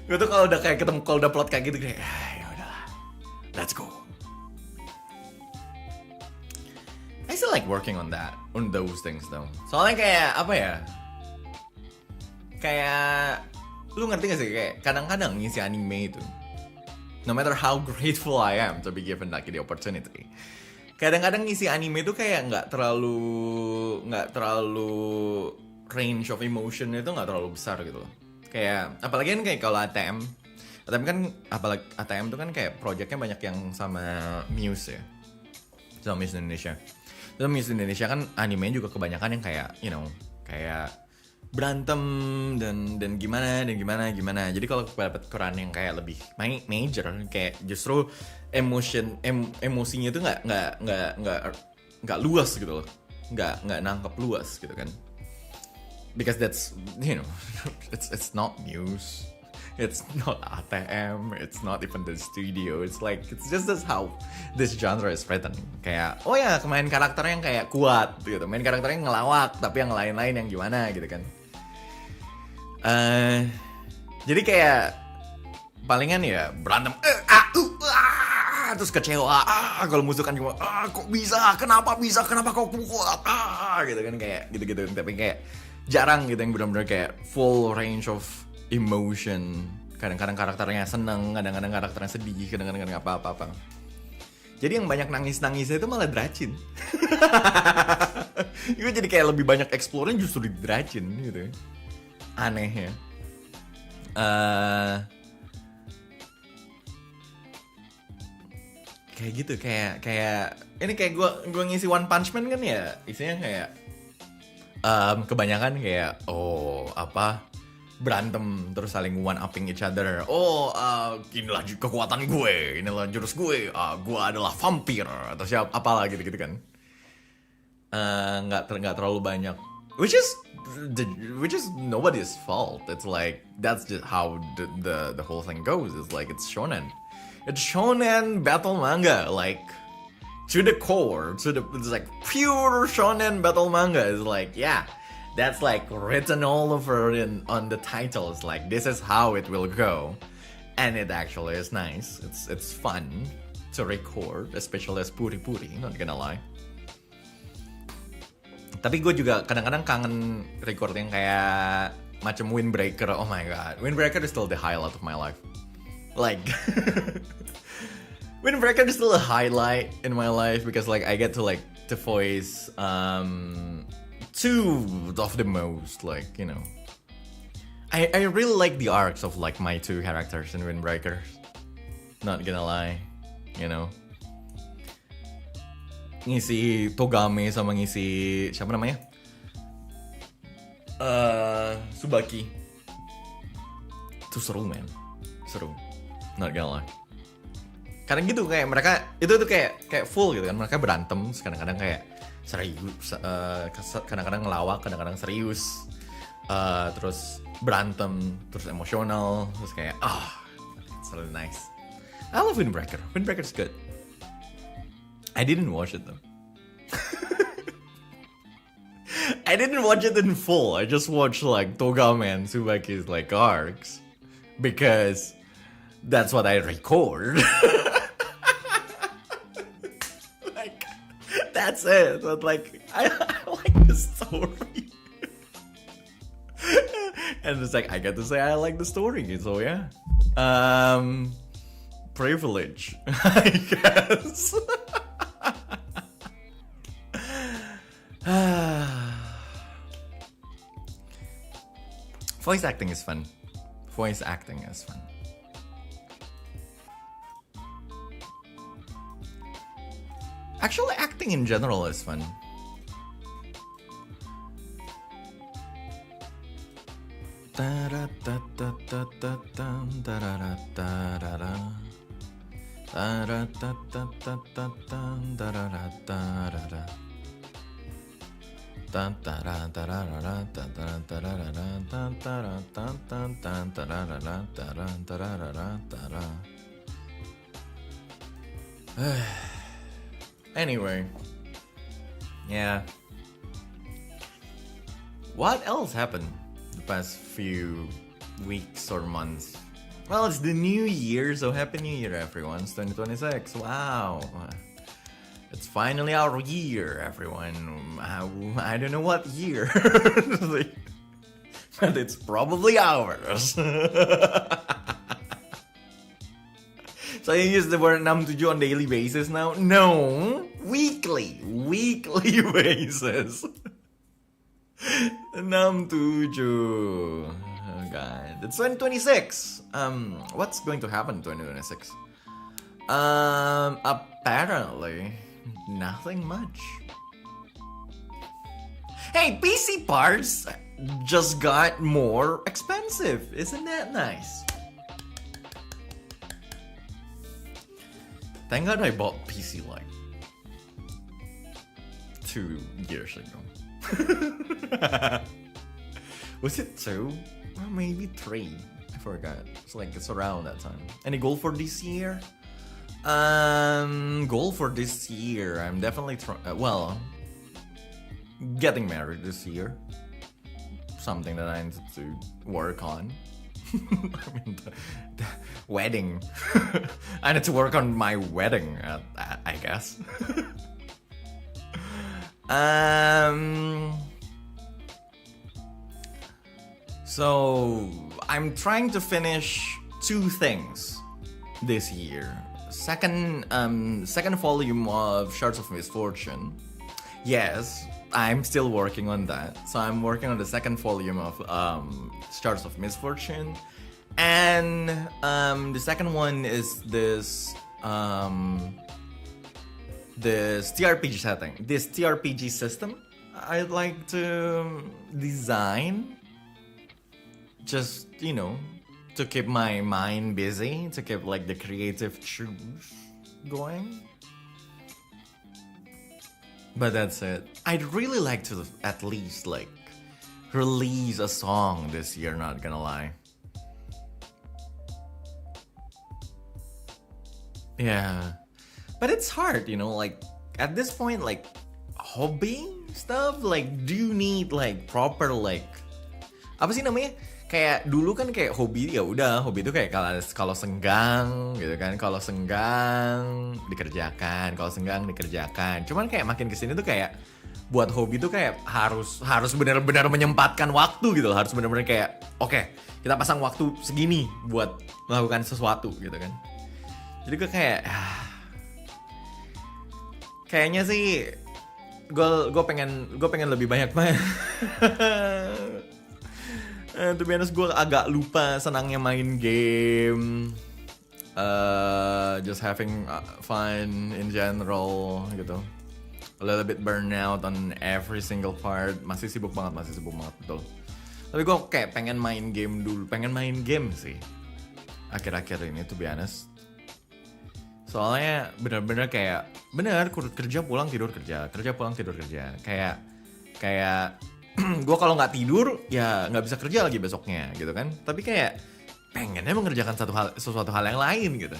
gue tuh kalau udah kayak ketemu, kalau udah plot kayak gitu kayak, ya udahlah, let's go. I still like working on those things though. Soalnya kayak apa ya? Kayak lu ngerti gak sih, kayak kadang-kadang ngisi anime itu, no matter how grateful I am to be given like the opportunity, kadang-kadang ngisi anime itu kayak nggak terlalu range of emotion itu nggak terlalu besar gitu loh. Kayak apalagi kan kayak kalau ATM kan, apalagi ATM tuh kan kayak projectnya banyak yang sama Muse ya, sama Muse Indonesia. Terus Muse Indonesia kan anime juga kebanyakan yang kayak kayak berantem dan gimana. Jadi kalau dapat Quran yang kayak lebih major, kayak justru emosinya itu nggak luas gitu loh, nggak nangkep luas gitu kan, because that's it's not Muse, it's not ATM, it's not even the studio, it's just how this genre is written. Kayak oh ya, main karakternya yang kayak kuat gitu, main karakternya yang ngelawak, tapi yang lain-lain yang gimana gitu kan. Jadi kayak palingan ya berantem, terus kecewa, kalau musuh kan cuma kok bisa, kenapa kau pukul, gitu kan, kayak gitu. Tapi kayak jarang gitu yang benar-benar kayak full range of emotion. Kadang-kadang karakternya seneng, kadang-kadang karakternya sedih, kadang-kadang nggak apa-apa. Jadi yang banyak nangis-nangisnya itu malah Dracin. Gue jadi kayak lebih banyak explore-nya justru di Dracin gitu. Aneh ya. Kayak gitu, kayak ini kayak gue ngisi One Punch Man kan ya, isinya kayak kebanyakan kayak berantem terus saling one upping each other. Inilah kekuatan gue, inilah jurus gue, gue adalah vampir atau siapa apalah gitu kan. Nggak terlalu banyak, which is nobody's fault. It's like that's just how the whole thing goes. It's like it's shonen battle manga, like to the core, it's like pure shonen battle manga. It's like, yeah, that's like written all over on the title. It's like this is how it will go, and it actually is nice. It's fun to record, especially as puri-puri, not gonna lie. Tapi gue juga kadang-kadang kangen record yang kayak macam Windbreaker. Oh my god, Windbreaker is still the highlight of my life. Like Windbreaker is still a highlight in my life because like I get to voice two of the most, like, you know. I really like the arcs of like my two characters in Windbreakers. Not gonna lie, you know. Ngisi Togame sama ngisi siapa namanya? Tsubaki. Itu seru, man. Seru. Not gonna lie. Kadang gitu kayak mereka itu tuh kayak full gitu kan. Mereka berantem, kadang-kadang kayak serius, kadang-kadang ngelawak, kadang-kadang serius. Terus berantem, terus emosional, terus kayak it's really nice. I love Windbreaker. Windbreaker's good. I didn't watch it though. I didn't watch it in full. I just watched like Togame and Tsubaki's like arcs because that's what I record. Like that's it. But like I like the story. And it's like I get to say I like the story, so yeah. Privilege, I guess. Voice acting is fun. Voice acting is fun. Actually, acting in general is fun. Anyway, yeah. What else happened the past few weeks or months? Well, it's the new year, so Happy New Year, everyone. It's 2026. Wow. It's finally our year, everyone. I don't know what year. But it's probably ours. So you use the word 67 on daily basis now? No. Weekly basis. 67. Oh god. It's 2026. What's going to happen in 2026? Apparently nothing much. Hey, PC parts just got more expensive. Isn't that nice? Thank God I bought PC like 2 years ago. Was it 2? Or maybe 3. I forgot. It's around that time. Any goal for this year? Goal for this year. I'm definitely getting married this year. Something that I need to work on. I mean, the wedding. I need to work on my wedding, I guess. So I'm trying to finish 2 things this year. Second volume of Shards of Misfortune. Yes, I'm still working on that. So I'm working on the second volume of Shards of Misfortune, and the second one is this TRPG setting, this TRPG system I'd like to design. Just, you know, to keep my mind busy, to keep like the creative juice going. But that's it. I'd really like to at least like release a song this year, not gonna lie. Yeah. But it's hard, you know, like at this point, like hobby stuff, like do you need like proper like apa sih namanya? Kayak dulu kan kayak hobi ya udah, hobi itu kayak kalau senggang gitu kan, kalau senggang dikerjakan, kalau senggang dikerjakan. Cuman kayak makin kesini tuh kayak buat hobi tuh kayak harus benar-benar menyempatkan waktu gitu, harus benar-benar kayak oke, kita pasang waktu segini buat melakukan sesuatu gitu kan. Jadi gue kayak kayaknya sih gue pengen lebih banyak main. To be honest, gue agak lupa senangnya main game. Just having fun in general gitu. A little bit burnout on every single part. Masih sibuk banget betul. Tapi gue kayak pengen main game sih akhir-akhir ini, to be honest. Soalnya bener-bener kayak kerja pulang tidur kerja kayak gue kalau nggak tidur ya nggak bisa kerja lagi besoknya gitu kan. Tapi kayak pengennya mengerjakan sesuatu hal yang lain gitu.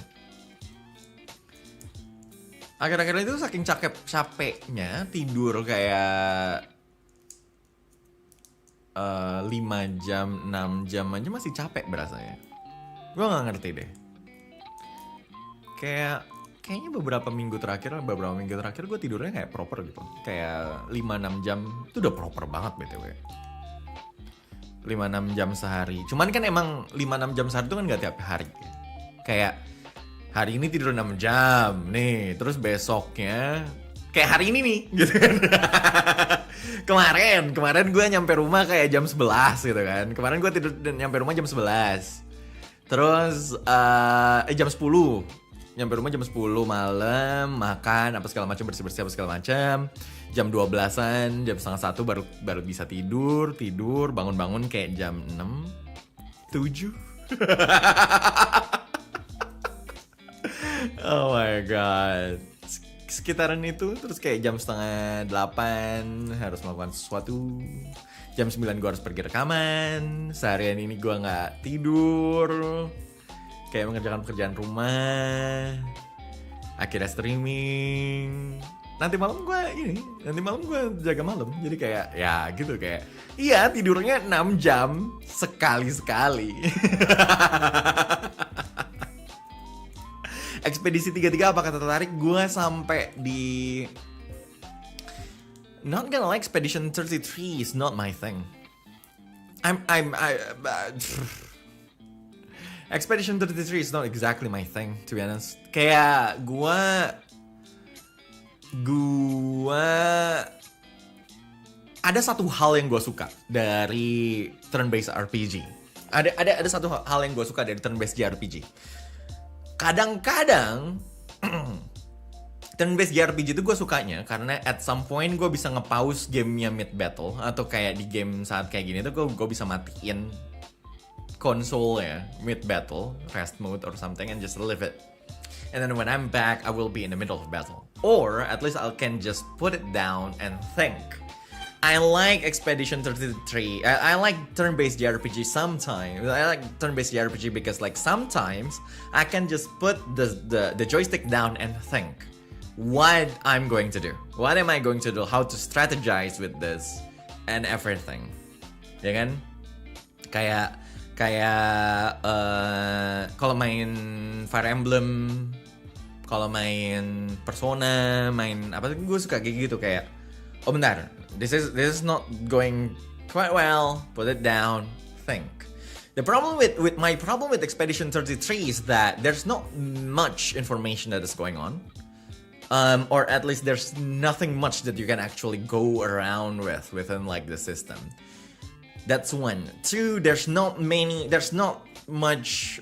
Akhir-akhir itu saking capeknya tidur kayak 5 jam, 6 jam aja masih capek berasanya. Gue gak ngerti deh. Kayaknya beberapa minggu terakhir gue tidurnya kayak proper gitu. Kayak 5-6 jam itu udah proper banget BTW. 5-6 jam sehari. Cuman kan emang 5-6 jam sehari itu kan gak tiap hari. Kayak hari ini tidur 6 jam nih, terus besoknya kayak hari ini nih gitu kan. Kemarin gue nyampe rumah kayak jam 11 gitu kan. Kemarin gue tidur nyampe rumah jam 11. Terus jam 10. Nyampe rumah jam 10 malam, makan apa segala macam, bersih-bersih apa segala macam. Jam 12-an, jam setengah 1 baru bisa tidur, bangun-bangun kayak jam 6, 7. Oh my god. Sekitaran itu, terus kayak jam setengah 8 harus melakukan sesuatu. Jam 9 gue harus pergi rekaman. Seharian ini gue gak tidur, kayak mengerjakan pekerjaan rumah. Akhirnya streaming. Nanti malam gue jaga malam. Jadi kayak ya gitu, kayak iya tidurnya 6 jam sekali-sekali. Ekspedisi 33 apakah tertarik? Gue sampai di not gonna lie, Expedition 33 is not my thing. Expedition 33 is not exactly my thing, to be honest. Kayak gue ada satu hal yang gue suka dari turn-based RPG. Ada satu hal yang gue suka dari turn-based JRPG. Kadang-kadang turn-based JRPG itu gue sukanya karena at some point gue bisa nge-pause gamenya mid battle, atau kayak di game saat kayak gini tuh gue bisa matiin konsol ya mid battle, rest mode or something, and just leave it. And then when I'm back, I will be in the middle of battle, or at least I can just put it down and think. I like Expedition 33. I like turn-based JRPG sometimes. I like turn-based JRPG because like sometimes I can just put the joystick down and think what I'm going to do. What am I going to do? How to strategize with this and everything. Ya kan? Kayak kalau main Fire Emblem, kalau main Persona, main apa, gue suka kayak gitu, kayak oh bentar, this is not going quite well, put it down, think. The problem with my problem with Expedition 33 is that there's not much information that is going on, or at least there's nothing much that you can actually go around within like the system. That's one. Two, there's not much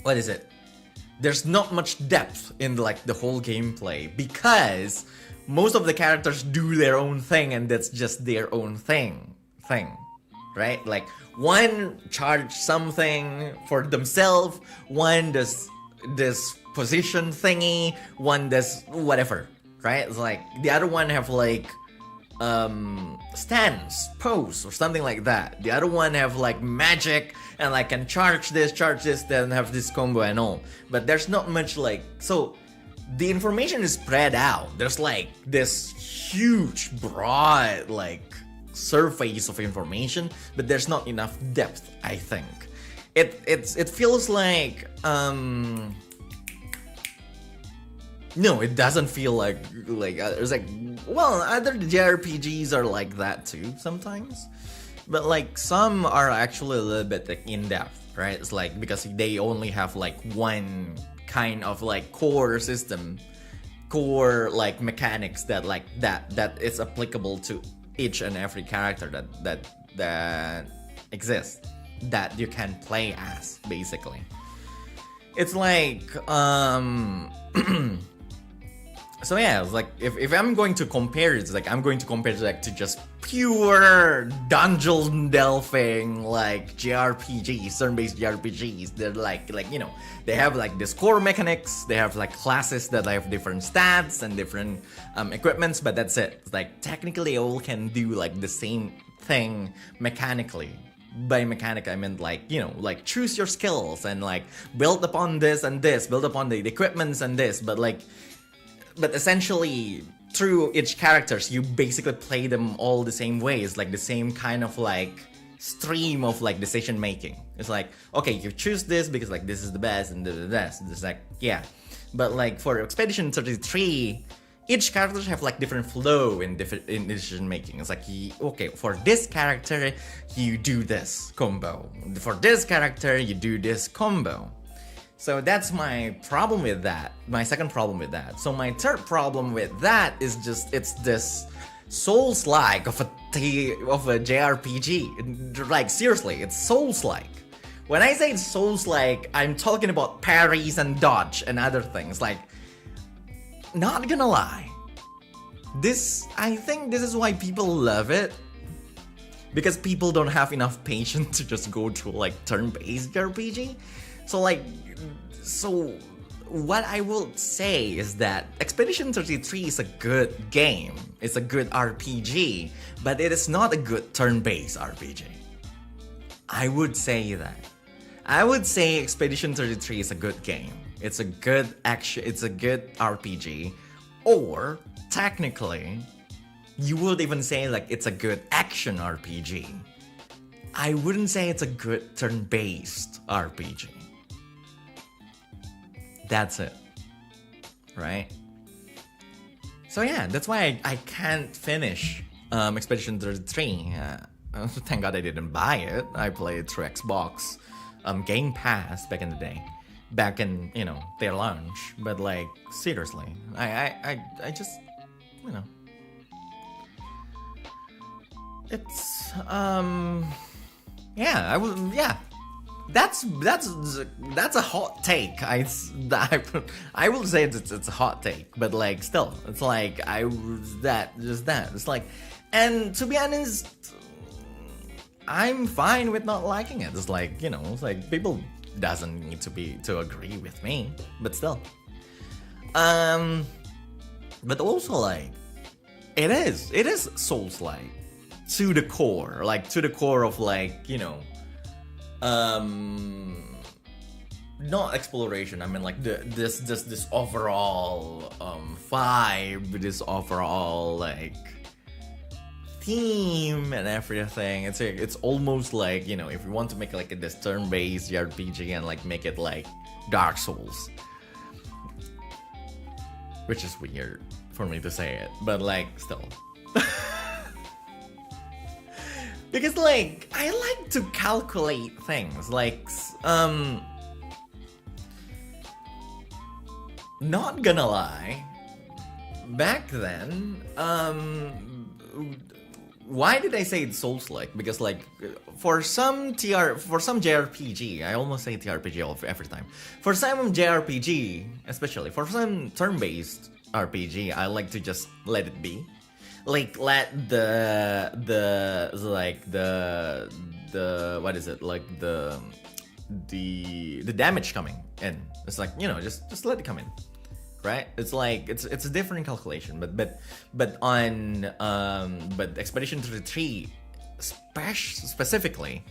what is it? There's not much depth in like the whole gameplay because most of the characters do their own thing, and that's just their own thing, right? Like one charge something for themselves, one does this position thingy, one does whatever, right? It's like the other one have like stance, pose, or something like that. The other one have like magic and like can charge this, then have this combo and all. But there's not much like, so the information is spread out. There's like this huge, broad like surface of information, but there's not enough depth, I think. It feels like no, it doesn't feel like it's like, well, other JRPGs are like that too sometimes, but like some are actually a little bit like in depth, right? It's like because they only have like one kind of like core system core like mechanics that is applicable to each and every character that exists, that you can play as, basically. It's like so yeah, it's like if I'm going to compare it, it's like I'm going to compare it like to just pure dungeon delving like JRPGs, turn-based JRPGs. They're like they have like this core mechanics, they have like classes that have different stats and different equipments, but that's it. It's like technically all can do like the same thing mechanically. By mechanic I meant like like choose your skills and like build upon this and this, build upon the equipments and this, but essentially through each characters you basically play them all the same way. It's like the same kind of like stream of like decision making. It's like, okay, you choose this because like this is the best and the best. It's like, yeah. But like for Expedition 33, each characters have like different flow in decision making. It's like, okay, for this character you do this combo, for this character you do this combo. So that's my problem with that. My second problem with that. So my third problem with that is just it's this Souls-like of a JRPG. Like seriously, it's Souls-like. When I say Souls-like, I'm talking about parries and dodge and other things. Like, not gonna lie, I think this is why people love it. Because people don't have enough patience to just go through like turn-based RPG. So what I will say is that Expedition 33 is a good game. It's a good RPG, but it is not a good turn-based RPG. I would say that. I would say Expedition 33 is a good game. It's a good action, it's a good RPG, or technically, you would even say like it's a good action RPG. I wouldn't say it's a good turn-based RPG. That's it, right? So yeah, that's why I can't finish Expedition 33. Thank God I didn't buy it. I played it through Xbox Game Pass back in the day, back in their launch. But like seriously, I just it's yeah, That's a hot take. I will say it's a hot take, but like still, it's like It's like, and to be honest, I'm fine with not liking it. It's like it's like people doesn't need to agree with me, but still, but also like it is Souls-like to the core, of like not exploration. I mean like this overall vibe, this overall like theme and everything. It's almost like if you want to make like this turn-based RPG and like make it like Dark Souls, which is weird for me to say it, but like still. Because like I like to calculate things, like not gonna lie, back then why did I say it's Souls-like? Because like for some JRPG, I almost say TRPG every time. For some JRPG, especially for some turn-based RPG, I like to just let it be. Like let the what is it, like the damage coming in. It's like just let it come in, right? It's like it's a different calculation, but Expedition 33 specifically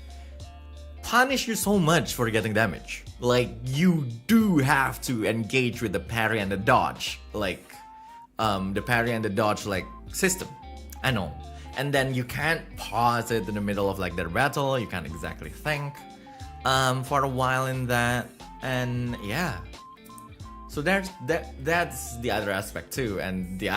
punish you so much for getting damage. Like you do have to engage with the parry and the dodge, like the parry and the dodge like system and all, and then you can't pause it in the middle of like their battle. You can't exactly think for a while in that, and yeah. So that's the other aspect too, and the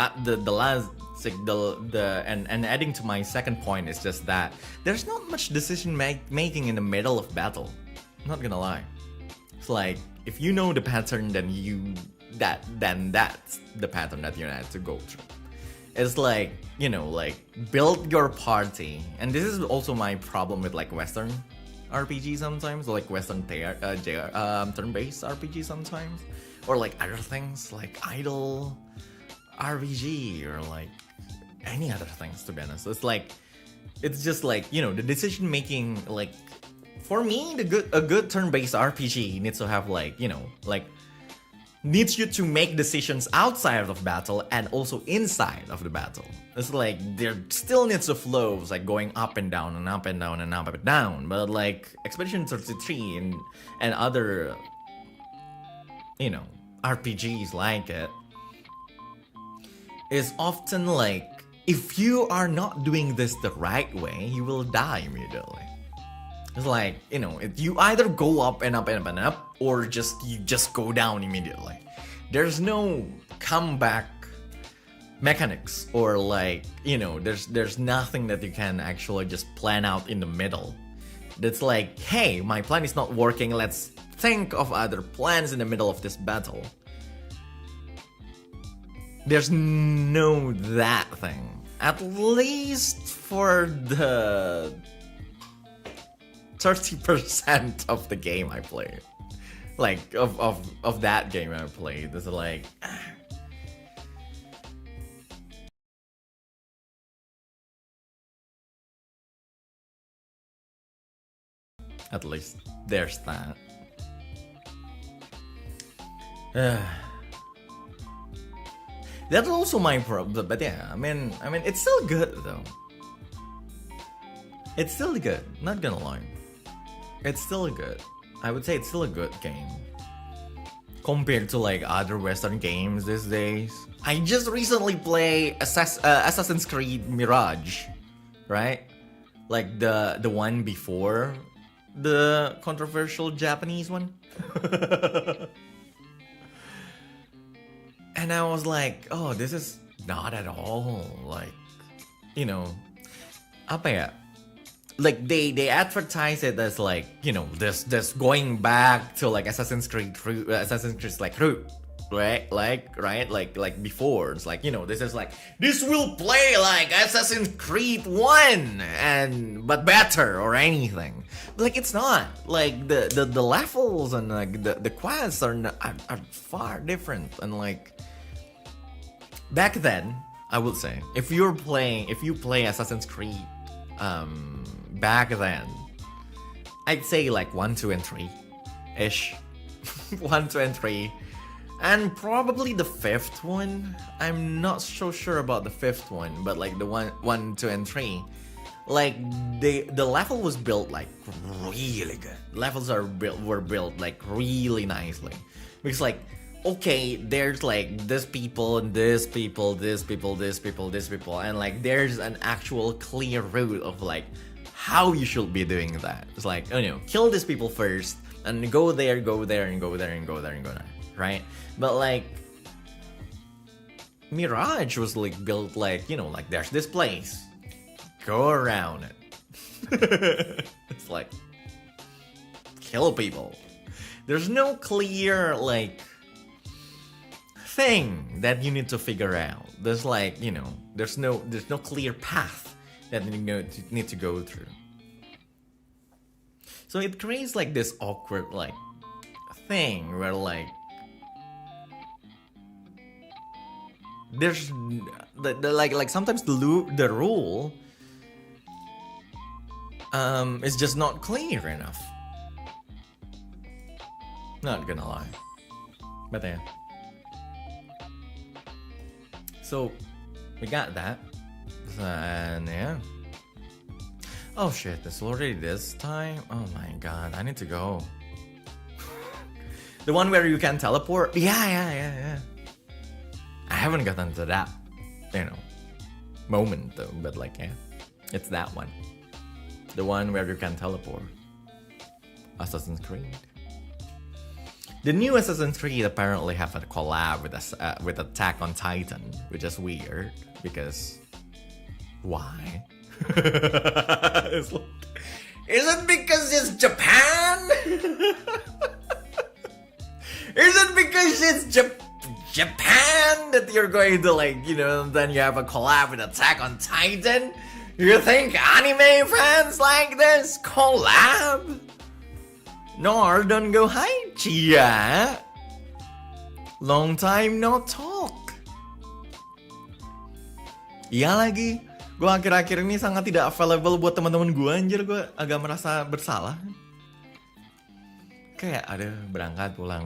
last and adding to my second point is just that there's not much decision making in the middle of battle. I'm not gonna lie. It's like if you know the pattern, then then that's the pattern that you have to go through. It's like, you know, like build your party, and this is also my problem with like Western RPG sometimes, or like Western turn-based RPG sometimes, or like other things like idle RPG or like any other things. To be honest, it's just like, you know, the decision making. Like for me, a good turn-based RPG needs to have like, you know, like needs you to make decisions outside of battle and also inside of the battle. It's like there still needs to flow, it's like going up and down and up and down and up and down. But like Expedition 33 and other, you know, RPGs like it is often like, if you are not doing this the right way, you will die immediately. It's like, you know, you either go up and up and up and up, or you just go down immediately. There's no comeback mechanics, or like, you know, there's nothing that you can actually just plan out in the middle. That's like, hey, my plan is not working, let's think of other plans in the middle of this battle. There's no that thing. At least for the 30% of the game I played. Like, of that game I played. It's like... At least there's that. That's also my problem, but yeah, I mean, it's still good though. It's still good, not gonna lie. It's still good. I would say it's still a good game compared to like other Western games these days. I just recently played Assassin's Creed Mirage, right? Like the one before the controversial Japanese one. And I was like, oh, this is not at all like, you know, apa ya? Like they advertise it as like, you know, this going back to like Assassin's Creed like root, right? Like before. It's like, you know, this is like, this will play like Assassin's Creed 1 but better or anything. Like it's not. Like the levels and like the quests are far different. And like back then, I would say, if you play Assassin's Creed back then, I'd say like 1, 2, and 3 ish. 1, 2, and 3, and probably the 5th one. I'm not so sure about the 5th one, but like the 1, 2, and 3, like the level was built like really good. Levels were built like really nicely, because like, okay, there's like this people and this people, and like there's an actual clear route of like how you should be doing that. It's like, you know, kill these people first and go there, and go there, right? But like Mirage was like built like, you know, like there's this place, go around it. It's like kill people. There's no clear like thing that you need to figure out. There's like, you know, there's no clear path that you need to go through. So it creates like this awkward like thing where like there's like sometimes the rule is just not clear enough. Not gonna lie. But yeah. So we got that, and yeah. Oh shit, it's already this time? Oh my god, I need to go. The one where you can teleport? Yeah. I haven't gotten to that, you know, moment though, but like, yeah, it's that one. The one where you can teleport. Assassin's Creed. The new Assassin's Creed apparently have a collab with Attack on Titan, which is weird because why? Is it because it's Japan? Is it because it's Japan that you're going to like, then you have a collab with Attack on Titan? You think anime fans like this? Collab? Nor don't go hi, Chia. Long time no talk. Iya lagi, gue akhir-akhir ini sangat tidak available buat teman-teman gue, anjir. Gue agak merasa bersalah. Kayak ada berangkat pulang.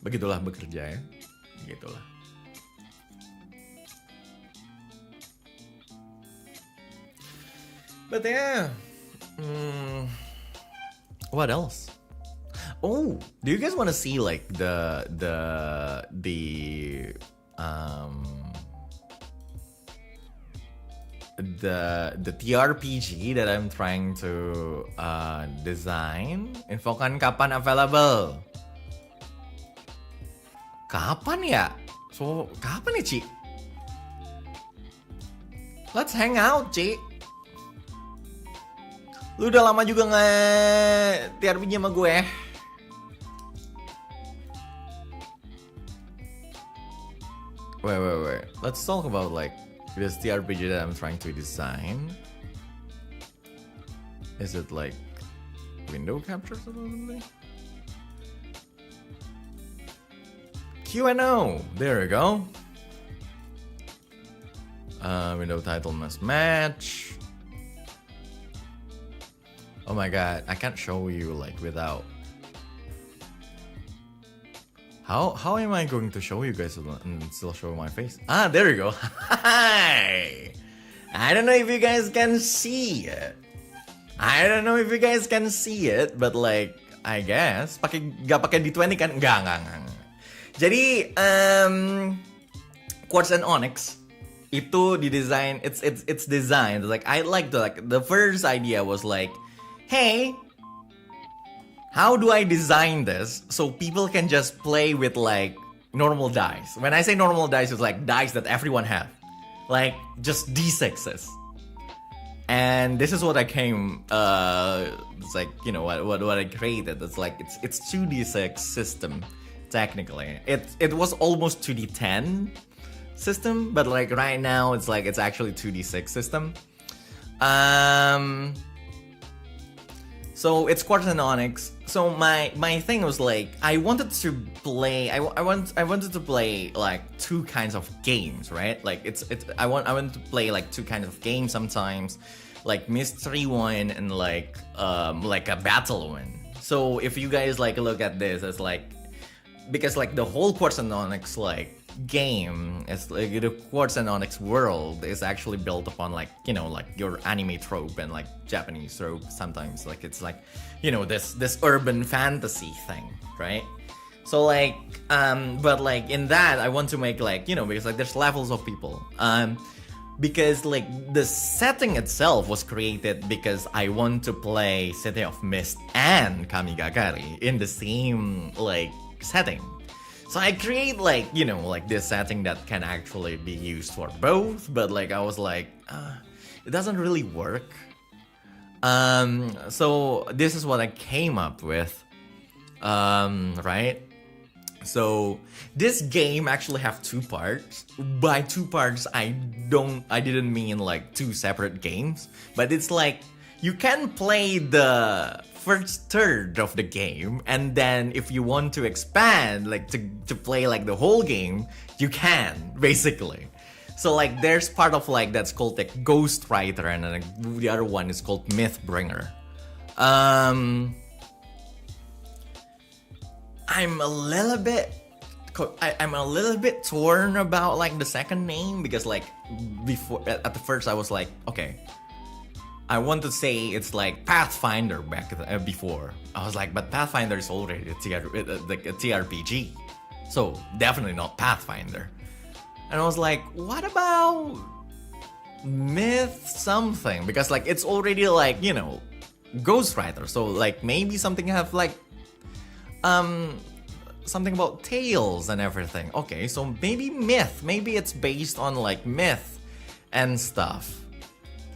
Begitulah bekerja ya. Begitulah. But yeah, what else? Oh, do you guys want to see like the TRPG that I'm trying to design? Infokan kapan available? Kapan ya? So, kapan ya, Ci? Let's hang out, Ci. Lu udah lama juga nge-TRPG sama gue. Wait. Let's talk about like this TRPG that I'm trying to design. Is it like window capture or something? Q&O. There we go. Window title must match. Oh my god, I can't show you like without. How am I going to show you guys and still show my face? Ah, there you go. Hi. I don't know if you guys can see it. But like I guess gak pakai D20 kan? Enggak. Jadi quartz and onyx itu didesain. It's designed like I like the first idea was like, hey, how do I design this so people can just play with like normal dice? When I say normal dice, it's like dice that everyone have, like just D6s. And this is what I came. It's like what I created. It's like it's 2D6 system technically. It was almost 2D10 system, but like right now it's like it's actually 2D6 system. So it's quartz and onyx. So my thing was like I wanted to play. I wanted to play like two kinds of games, right? Like I want to play like two kinds of games sometimes, like mystery one and like a battle one. So if you guys like look at this, it's like because like the whole quartz and onyx like game is like the quartz and onyx world is actually built upon like like your anime trope and like Japanese trope sometimes, like it's like this urban fantasy thing, right? So like but like in that I want to make like because like there's levels of people, because like the setting itself was created because I want to play City of Mist and Kamigakari in the same like setting. So I create like like this setting that can actually be used for both, but like I was like it doesn't really work. So this is what I came up with, right? So this game actually have two parts. By two parts I didn't mean like two separate games, but it's like you can play the first third of the game, and then if you want to expand like to play like the whole game, you can basically. So like there's part of like that's called like Ghost Writer, and then the other one is called Mythbringer. I'm a little bit torn about like the second name, because like before at the first I was like, okay, I want to say it's like Pathfinder back before. I was like, but Pathfinder is already a TRPG, so definitely not Pathfinder. And I was like, what about Myth something? Because like it's already like Ghostwriter, so like maybe something have like something about tales and everything. Okay, so maybe Myth, maybe it's based on like myth and stuff.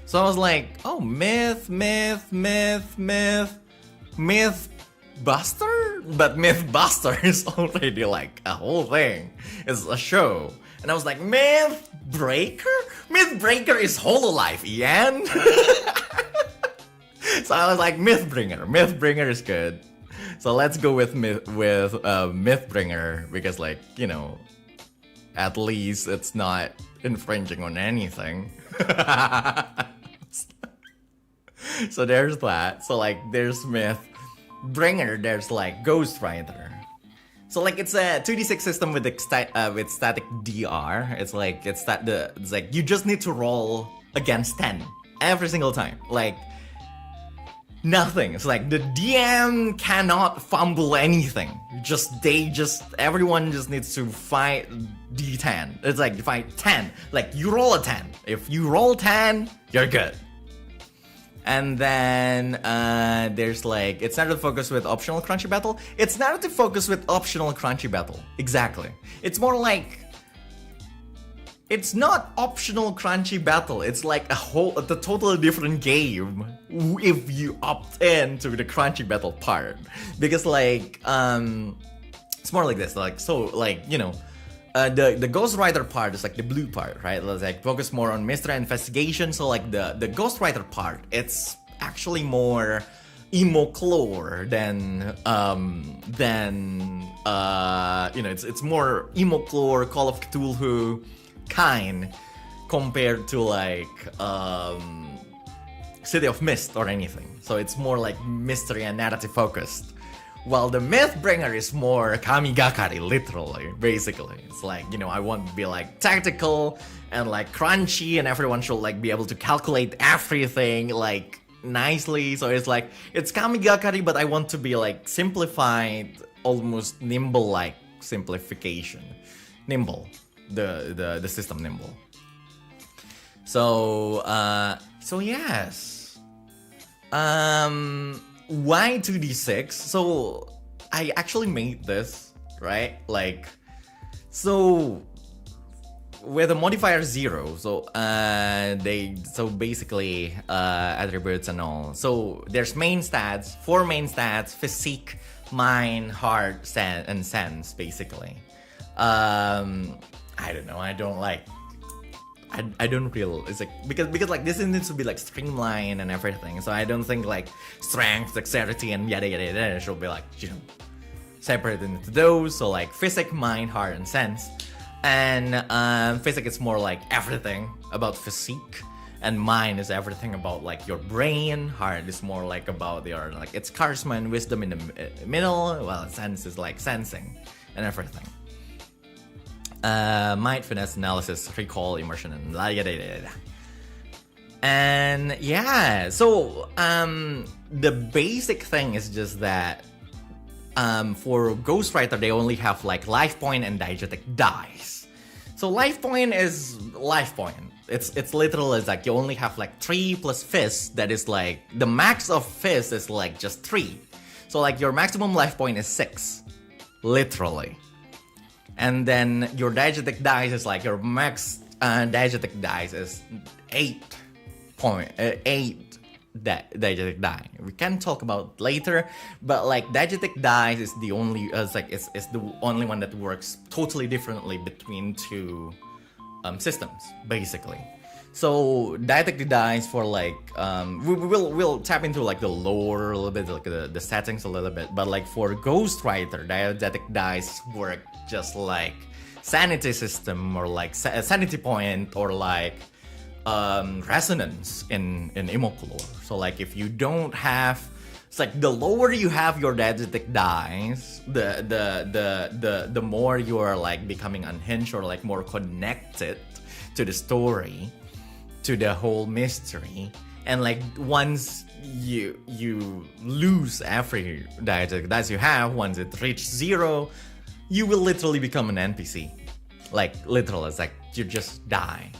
So I was like, oh, myth Mythbuster, but Mythbuster is already like a whole thing. It's a show, and I was like, Mythbreaker? Mythbreaker is Hololive, Ian. So I was like, Mythbringer. Mythbringer is good. So let's go with Mythbringer because, like, you know, at least it's not infringing on anything. So there's that. So like, there's Mythbringer. There's like Ghostwriter. So like, it's a 2d6 system with static DR. It's like it's like you just need to roll against 10 every single time. Like, nothing. It's like the DM cannot fumble anything. Everyone just needs to fight D10. It's like you fight 10. Like, you roll a 10. If you roll 10, you're good. And then there's like, it's narrative focus with optional crunchy battle. It's narrative focus with optional crunchy battle. Exactly. It's more like, it's not optional crunchy battle. It's like a totally different game if you opt in to the crunchy battle part. Because like, it's more like this. Like, so like, you know, the Ghostwriter part is like the blue part, right? It's like focus more on mystery and investigation. So like the Ghostwriter part, it's actually more emo-clore than you know, it's more emo-clore, Call of Cthulhu kind compared to like City of Mist or anything. So it's more like mystery and narrative focused. While the Mythbringer is more Kamigakari, literally, basically. It's like, you know, I want to be like tactical and like crunchy, and everyone should like be able to calculate everything like nicely. So it's like, it's Kamigakari, but I want to be like simplified, almost nimble like simplification. Nimble. The system nimble. So yes. Why 2d6? So I actually made this, right? Like, so with a modifier 0, so basically attributes and all. So there's main stats, 4 main stats: physique, mind, heart, and sense, basically. I don't know. I don't feel it's like because like this needs to be like streamlined and everything. So I don't think like strength, dexterity, and yada yada yada should be like, you know, separated into those. So like physic, mind, heart, and sense. And physic is more like everything about physique, and mind is everything about like your brain. Heart is more like about your like it's charisma and wisdom in the middle. Well, sense is like sensing and everything. Mind, finesse, analysis, recall, immersion, and la yada yada. And yeah, so the basic thing is just that for Ghostwriter they only have like life point and diegetic dice. So life point is life point. It's literal. It's like you only have like 3 plus fist. That is like the max of fist is like just 3. So like your maximum life point is 6, literally. And then your diegetic dice is like your max diegetic dice is 8 diegetic die. We can talk about later, but like diegetic dice is the only it's the only one that works totally differently between two systems, basically. So diegetic dice for like we'll tap into like the lore a little bit, like the settings a little bit, but like for Ghostwriter, diegetic dice work just like sanity system or like sanity point or like resonance in Immocolor. So like if you don't have, it's like the lower you have your diegetic dice, the more you are like becoming unhinged or like more connected to the story, to the whole mystery. And like once you lose every diegetic dice you have, once it reaches 0, you will literally become an NPC. Like literal, it's like you just die.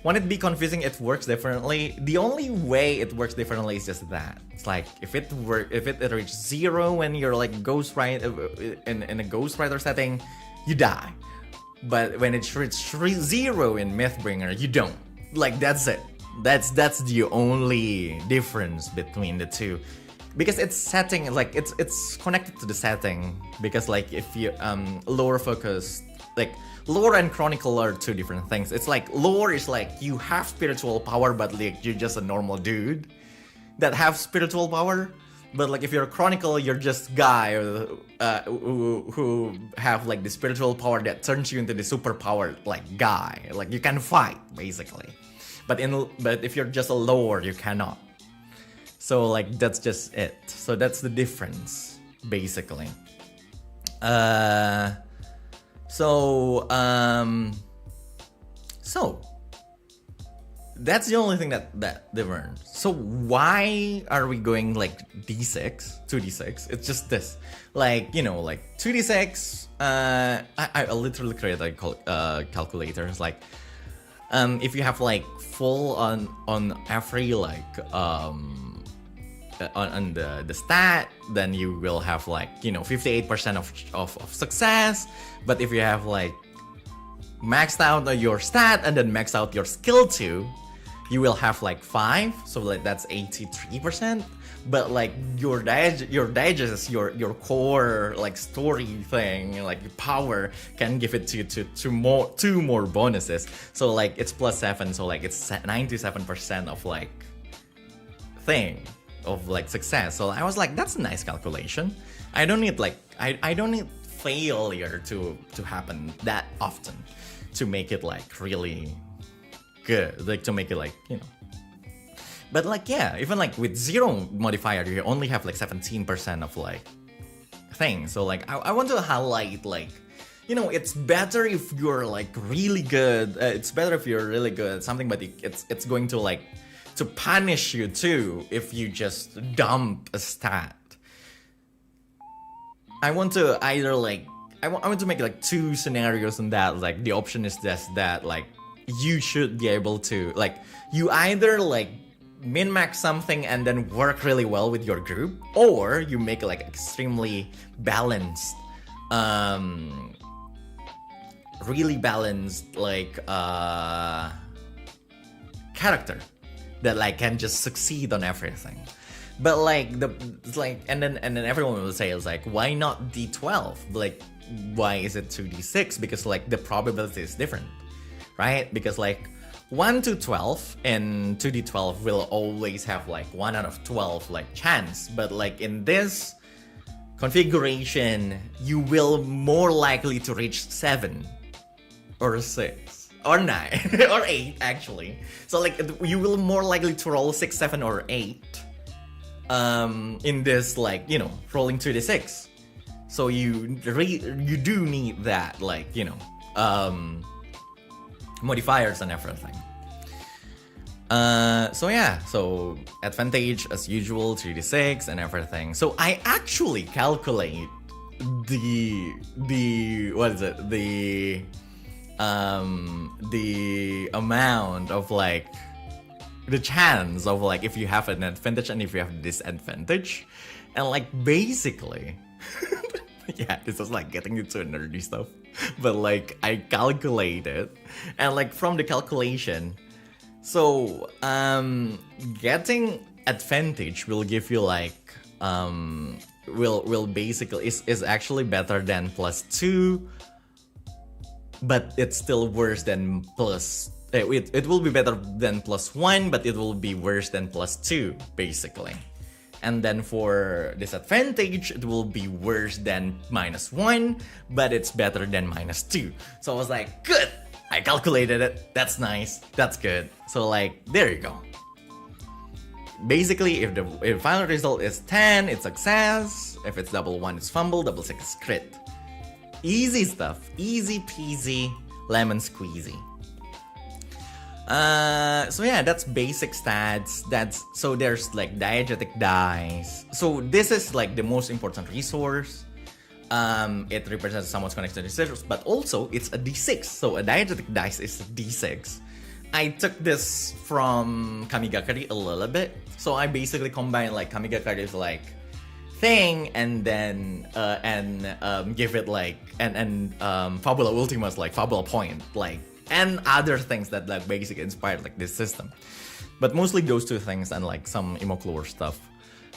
Won't it be confusing? It works differently. The only way it works differently is just that. It's like if it reaches 0 when you're like Ghostwriter in a Ghostwriter setting, you die. But when it reaches 0 in Mythbringer, you don't. Like that's it. That's the only difference between the two. because it's setting, like it's connected to the setting, because like if you lore focus, like lore and chronicle are two different things. It's like lore is like you have spiritual power, but like you're just a normal dude that have spiritual power. But like if you're a chronicle, you're just guy who have like the spiritual power that turns you into the superpowered like guy. Like you can fight basically, but if you're just a lore, you cannot. So like that's just it. So that's the difference basically. So that's the only thing that different. So why are we going like D6, 2D6? It's just this, like, you know, like 2D6. I literally created a calculator. It's like, if you have like full on every like on the stat, then you will have like, you know, 58% of success. But if you have like maxed out your stat and then maxed out your skill too, you will have like 5, so like that's 83%. But like your digest, your core like story thing, like power can give it to two more bonuses. So like it's +7, so like it's 97% of like thing of like success. So I was like, that's a nice calculation. I don't need like I don't need failure to happen that often to make it like really good, like to make it like, you know. But like, yeah, even like with 0 modifier, you only have like 17% of like things. So like I want to highlight like, you know, it's better if you're like really good, it's better if you're really good at something, but it's going to like to punish you too if you just dump a stat. I want to either like I want to make like 2 scenarios in that. Like the option is just that like you should be able to like, you either like min-max something and then work really well with your group, or you make like extremely balanced, really balanced like character that like can just succeed on everything. But like it's like, and then everyone will say, it's like, why not D12? Like, why is it 2D6? Because like the probability is different, right? Because like 1 to 12 and 2D12 will always have like 1 out of 12 like chance. But like in this configuration, you will more likely to reach 7 or 6 or 9 or 8 actually. So like you will more likely to roll 6, 7 or 8 in this, like, you know, rolling 2D6. So you do need that, like, you know, modifiers and everything. So yeah, so advantage as usual, 3d6 and everything. So I actually calculate the what is it, the amount of like the chance of like if you have an advantage and if you have a disadvantage, and like basically yeah, this is like getting into nerdy stuff, but like I calculated, and like from the calculation, so getting advantage will give you like will basically is actually better than +2, but it's still worse than plus. It will be better than +1, but it will be worse than +2 basically. And then for disadvantage, it will be worse than -1, but it's better than -2. So I was like, good, I calculated it. That's nice. That's good. So like, there you go. Basically, if the final result is 10, it's success. If it's double 1, it's fumble. Double 6 is crit. Easy stuff. Easy peasy, lemon squeezy. So yeah, that's basic stats. So there's like diegetic dice. So this is like the most important resource. It represents someone's connected resource, but also it's a D6. So a diegetic dice is a D6. I took this from Kamigakari a little bit. So I basically combined like Kamigakari's like thing and then give it like and Fabula Ultima's like Fabula Point like, and other things that like basically inspired like this system, but mostly those two things and like some Imoclore stuff.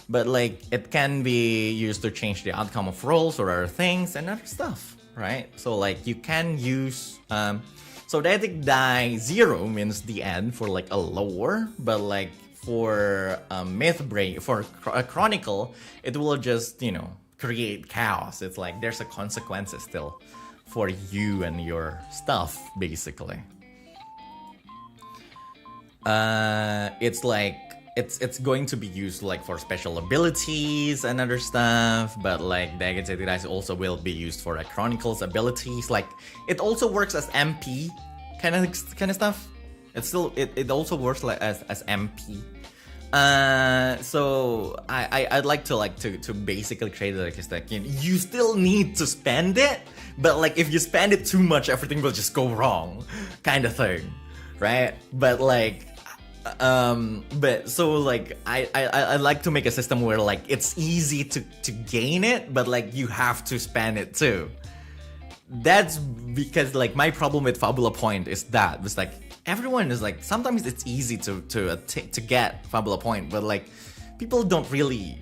but like it can be used to change the outcome of rolls or other things and other stuff, right? So like you can use so diegetic die 0 means the end for like a lore, but like for a chronicle, it will just, you know, create chaos. It's like there's a consequences still for you and your stuff, basically. It's like it's going to be used like for special abilities and other stuff, but like the diegetic dice also will be used for a chronicles abilities. Like it also works as MP kind of stuff. It also works like as MP. So I'd like to basically create like this, like, you still need to spend it, but like if you spend it too much, everything will just go wrong, kind of thing, right? But like, but so like I like to make a system where like it's easy to gain it, but like you have to spend it too. That's because like my problem with Fabula Point is that it's like everyone is like, sometimes it's easy to get Fabula Point, but like people don't really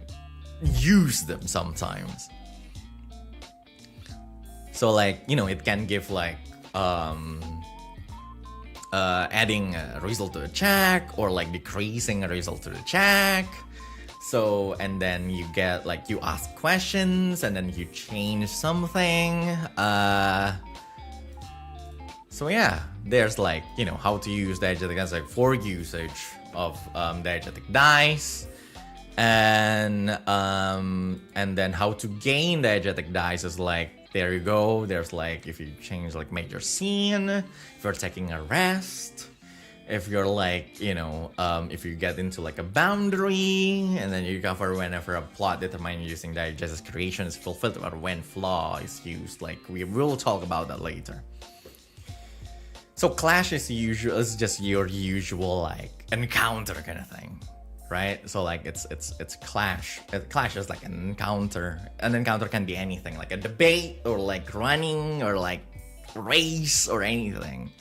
use them sometimes. So like, you know, it can give like adding a result to the check, or like decreasing a result to the check. So, and then you get like, you ask questions and then you change something. So yeah, there's like, you know, how to use diegetic dice, like for usage of diegetic dice, and then how to gain diegetic dice is like, there you go. There's like, if you change like major scene, if you're taking a rest, if you're like, you know, if you get into like a boundary, and then you cover whenever a plot determined using diegetic creation is fulfilled, or when flaw is used. Like we will talk about that later. So clash is just your usual like encounter kind of thing, right? So like it's clash. Clash is like an encounter. An encounter can be anything, like a debate or like running or like race or anything.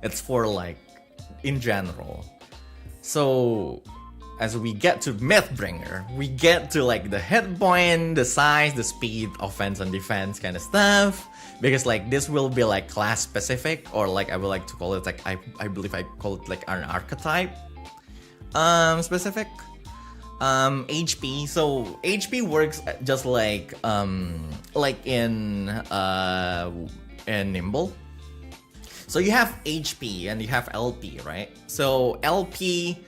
It's for like in general. So as we get to Mythbringer, we get to like the hit point, the size, the speed, offense and defense kind of stuff. Because like this will be like class specific, or like I would like to call it like, I believe I call it like an archetype specific. HP. So HP works just like in Nimble. So you have HP and you have LP, right? So LP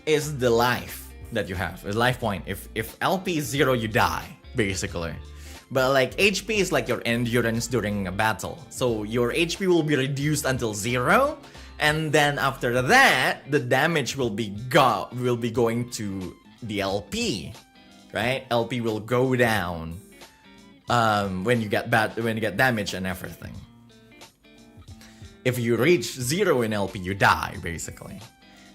is the life that you have, a life point. If LP is 0, you die, basically. But like HP is like your endurance during a battle. So your HP will be reduced until 0, and then after that, the damage will be going to the LP, right? LP will go down when you get damage and everything. If you reach 0 in LP, you die, basically.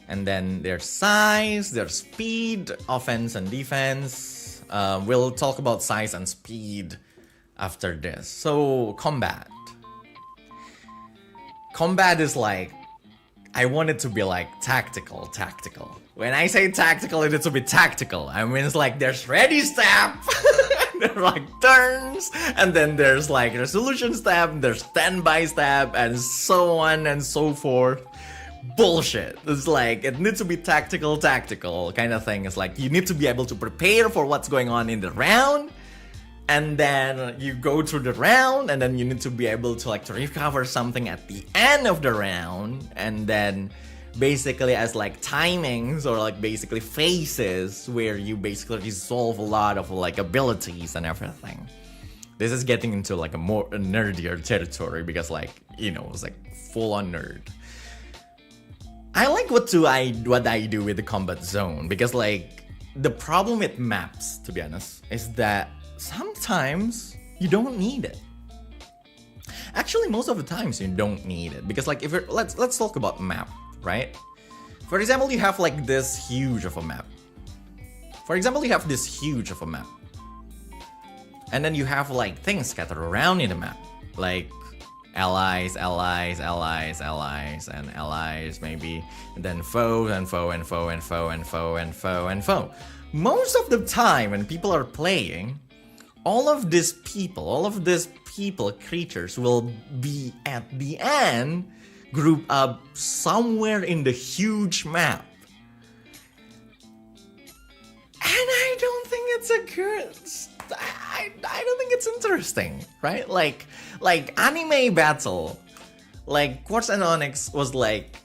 And then there's size, there's speed, offense and defense. We'll talk about size and speed after this. So combat. Combat is like, I want it to be like tactical. When I say tactical, it needs to be tactical. I mean, it's like there's ready step, there's like turns, and then there's like resolution step, there's standby step, and so on and so forth. Bullshit. It's like, it needs to be tactical kind of thing. It's like, you need to be able to prepare for what's going on in the round, and then you go through the round, and then you need to be able to like to recover something at the end of the round, and then basically as like timings or like basically phases where you basically resolve a lot of like abilities and everything. This is getting into like a more nerdier territory, because like, you know, it's like full on nerd. I like what I do with the combat zone, because like the problem with maps, to be honest, is that sometimes you don't need it. Actually, most of the times you don't need it, because like if you're, let's talk about map, right? For example, you have like this huge of a map. And then you have like things scattered around in the map, like allies, and allies maybe, and then foe, and foe. most of the time when people are playing, all of these people, creatures will be at the end group up somewhere in the huge map. And I don't think it's a good. I don't think it's interesting, right? Like anime battle, like Quartz and Onyx was like.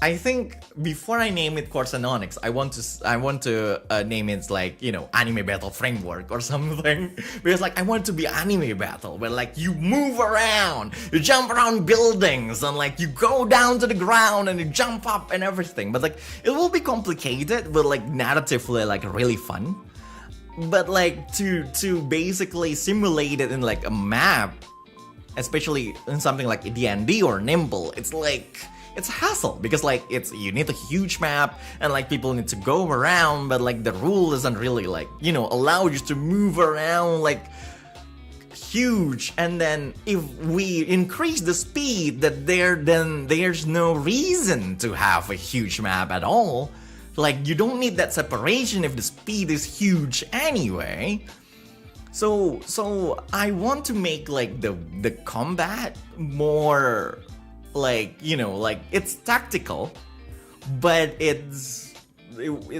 I think before I name it Quartz and Onyx, I want to name it like, you know, anime battle framework or something, because like I want to be anime battle where like you move around, you jump around buildings, and like you go down to the ground and you jump up and everything. But like it will be complicated, but like narratively like really fun. But like to basically simulate it in like a map, especially in something like D&D or Nimble, it's like. It's a hassle because like you need a huge map and like people need to go around, but like the rule isn't really like, you know, allow you to move around like huge. And then if we increase the speed then there's no reason to have a huge map at all. Like you don't need that separation if the speed is huge anyway. So I want to make like the combat more like, you know, like it's tactical, but it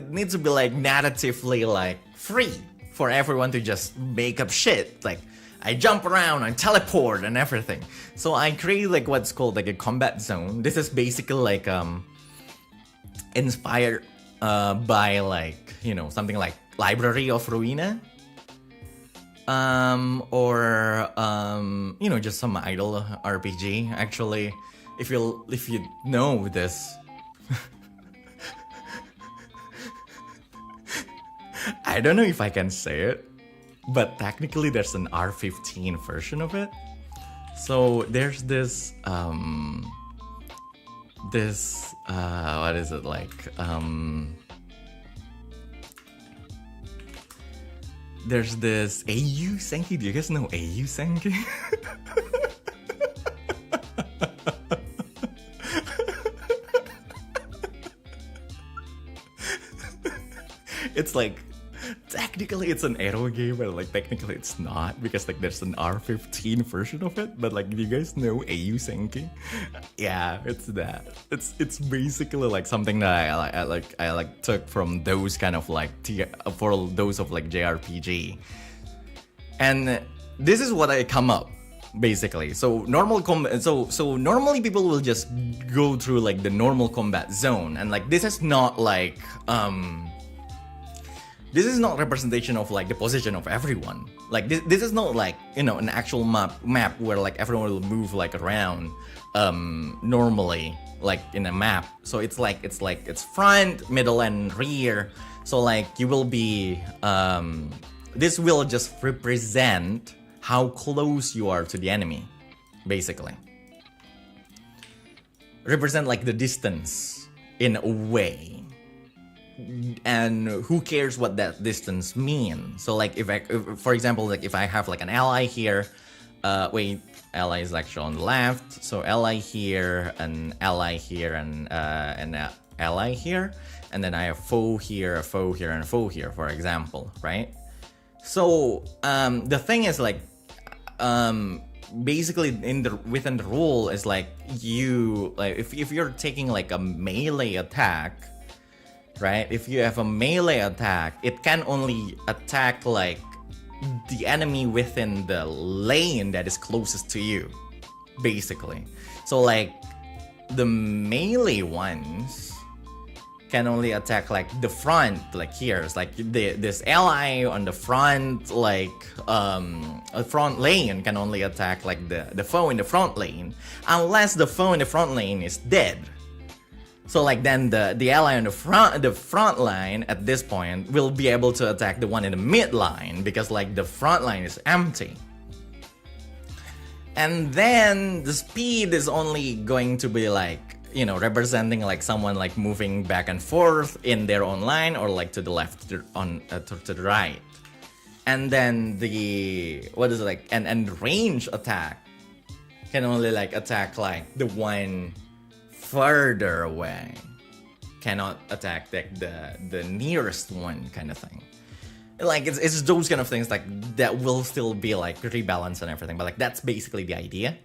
needs to be like narratively like free for everyone to just make up shit. Like I jump around, I teleport and everything. So I create like what's called like a combat zone. This is basically like inspired by like, you know, something like Library of Ruina. Or you know, just some idle RPG actually. If you know this, I don't know if I can say it, but technically there's an R15 version of it. So there's this what is it like? There's this AU Senki. Do you guys know AU Senki? It's like, technically it's an arrow game, but like technically it's not, because like there's an R15 version of it. But like, do you guys know AU Senki? Yeah, it's that. It's basically like something that I took from those kind of like for those of like JRPG, and this is what I come up. Basically, so normal combat. So normally people will just go through like the normal combat zone, and like this is not like this is not representation of like the position of everyone. Like this is not like, you know, an actual map where like everyone will move like around normally like in a map. So it's front, middle, and rear. So like you will be this will just represent how close you are to the enemy, basically. Represent like the distance in a way. And who cares what that distance means? So like if for example, like if I have like an ally here, ally is actually on the left. So ally here, an ally here, and an ally here, and then I have foe here, a foe here, and a foe here, for example, right? So the thing is like, basically within the rule is like you like if you're taking like a melee attack, right? If you have a melee attack, it can only attack like the enemy within the lane that is closest to you, basically. So like the melee ones can only attack like the front, like here. It's like this ally on the front, like a front lane can only attack like the foe in the front lane, unless the foe in the front lane is dead. So like then the ally on the front line at this point will be able to attack the one in the mid line, because like the front line is empty. And then the speed is only going to be like, you know, representing like someone like moving back and forth in their own line, or like to the left to the right. And then the and range attack can only like attack like the one further away. cannot attack the nearest one kind of thing. Like it's those kind of things like that will still be like rebalanced and everything, but like that's basically the idea.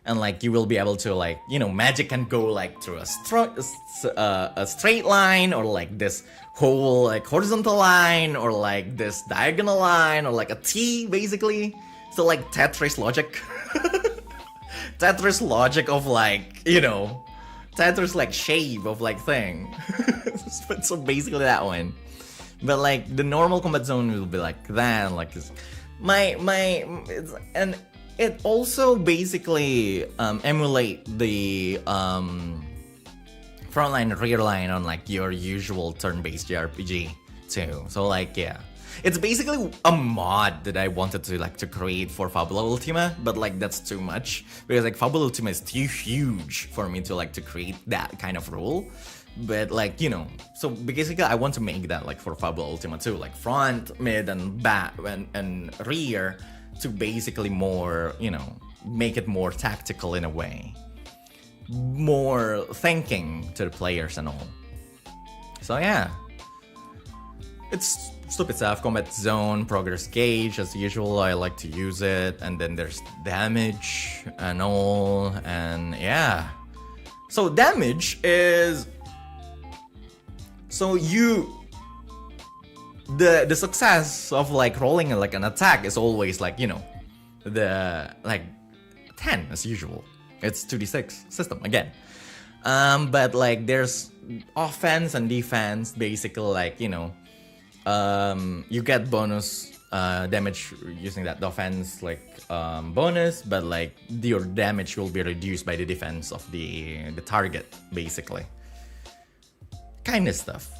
And like you will be able to like, you know, magic can go like through a straight line, or like this whole like horizontal line, or like this diagonal line, or like a T basically. So like Tetris logic. Tetris logic of like, you know, Tetris like shape of like thing. So basically that one. But like the normal combat zone will be like that, like and it also basically emulate the front line and rear line on like your usual turn-based JRPG too. So like yeah, it's basically a mod that I wanted to create for Fabula Ultima, but like that's too much because like Fabula Ultima is too huge for me to create that kind of rule. But like, you know, so basically I want to make that like for Fabula Ultima too, like front, mid, and back and rear, to basically more, you know, make it more tactical in a way, more thinking to the players and all. So yeah, it's stupid stuff. Combat zone, progress gauge, as usual, I like to use it, and then there's damage and all, and yeah. So damage is, so the success of like rolling like an attack is always like, you know, the like 10 as usual. It's 2d6 system again. But like there's offense and defense, basically like, you know, you get bonus damage using that offense like bonus, but like your damage will be reduced by the defense of the target, basically. Kind of stuff.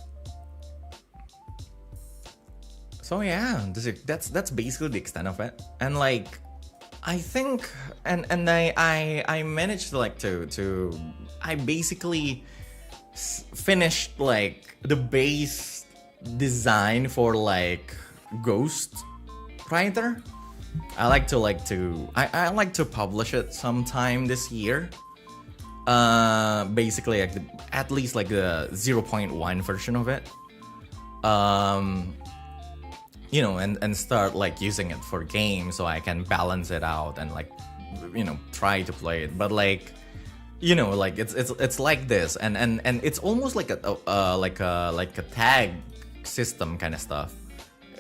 So yeah, that's basically the extent of it. And like I think and I managed to like to I basically finished like the base design for like Ghost Writer. I like to publish it sometime this year. Basically like at least like the 0.1 version of it. You know, and start like using it for games so I can balance it out and like, you know, try to play it. But like, you know, like it's like this, and it's almost like a tag system kind of stuff,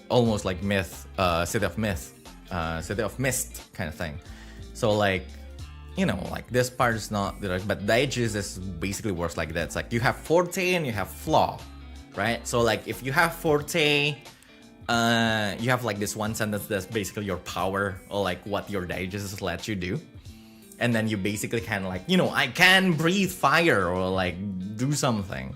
almost like City of Mist kind of thing. So like, you know, like this part is not direct, but Digest is basically works like that. It's like you have Forte and you have Flaw, right? So like if you have Forte, you have like this one sentence that's basically your power, or like what your Digest lets you do. And then you basically can like, you know, I can breathe fire or like do something.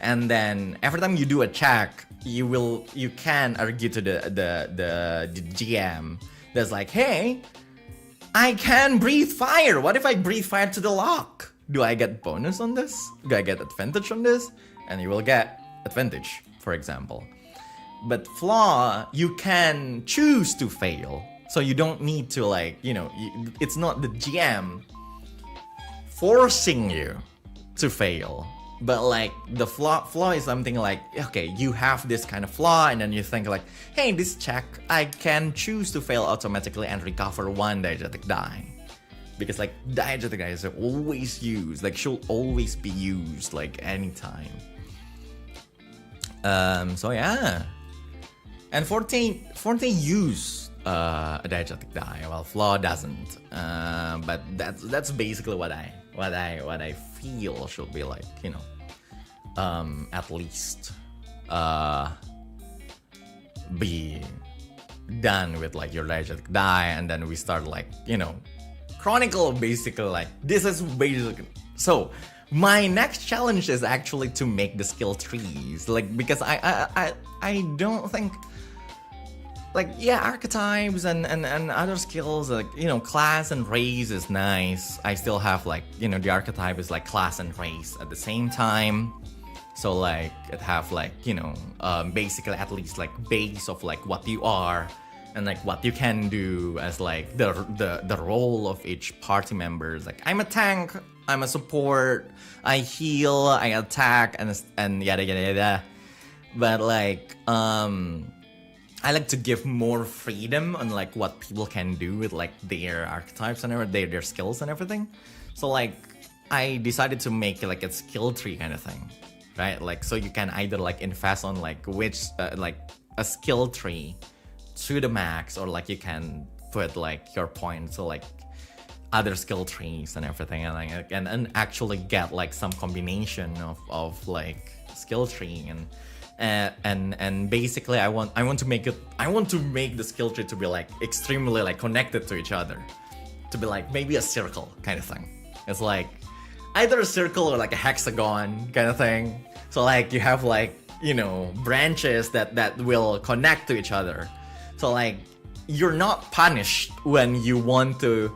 And then every time you do a check, you can argue to the GM that's like, hey, I can breathe fire. What if I breathe fire to the lock? Do I get bonus on this? Do I get advantage on this? And you will get advantage, for example. But Flaw, you can choose to fail. So you don't need to like, you know, it's not the GM forcing you to fail. But like the flaw is something like, okay, you have this kind of flaw, and then you think like, hey, this check, I can choose to fail automatically and recover one diegetic die. Because like diegetic die is always used, like she'll always be used like anytime. So yeah. And Forte use a diegetic die, while Flaw doesn't. But that's basically what I feel should be like, you know, at least be done with like your diegetic die, and then we start like, you know, Chronicle basically like this is basically. So my next challenge is actually to make the skill trees, like because I don't think. Like, yeah, archetypes and other skills, like, you know, class and race is nice. I still have, like, you know, the archetype is, like, class and race at the same time. So, like, it have, like, you know, basically at least, like, base of, like, what you are and, like, what you can do as, like, the role of each party member. Like, I'm a tank, I'm a support. I heal, I attack, and yada yada yada. But like, I like to give more freedom on like what people can do with like their archetypes and their skills and everything. So like, I decided to make like a skill tree kind of thing, right? Like, so you can either like invest on like which like a skill tree to the max, or like you can put like your points to like other skill trees and everything, and like and actually get like some combination of like skill tree and basically I want to make the skill tree to be like extremely like connected to each other, to be like maybe a circle kind of thing. It's like either a circle or like a hexagon kind of thing. So like you have like, you know, branches that will connect to each other. So like you're not punished when you want to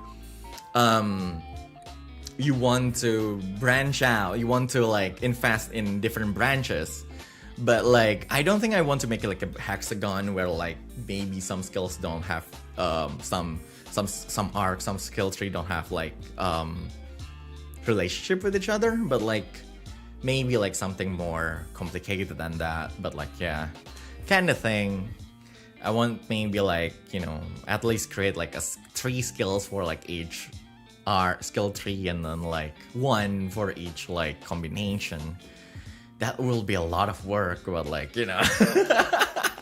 branch out, you want to like invest in different branches. But like I don't think I want to make it like a hexagon where like maybe some skills don't have some arc, some skill tree don't have like relationship with each other, but like maybe like something more complicated than that. But like, yeah, kind of thing. I want maybe like, you know, at least create like 3 skills for like each skill tree, and then like 1 for each like combination. That will be a lot of work, but like, you know,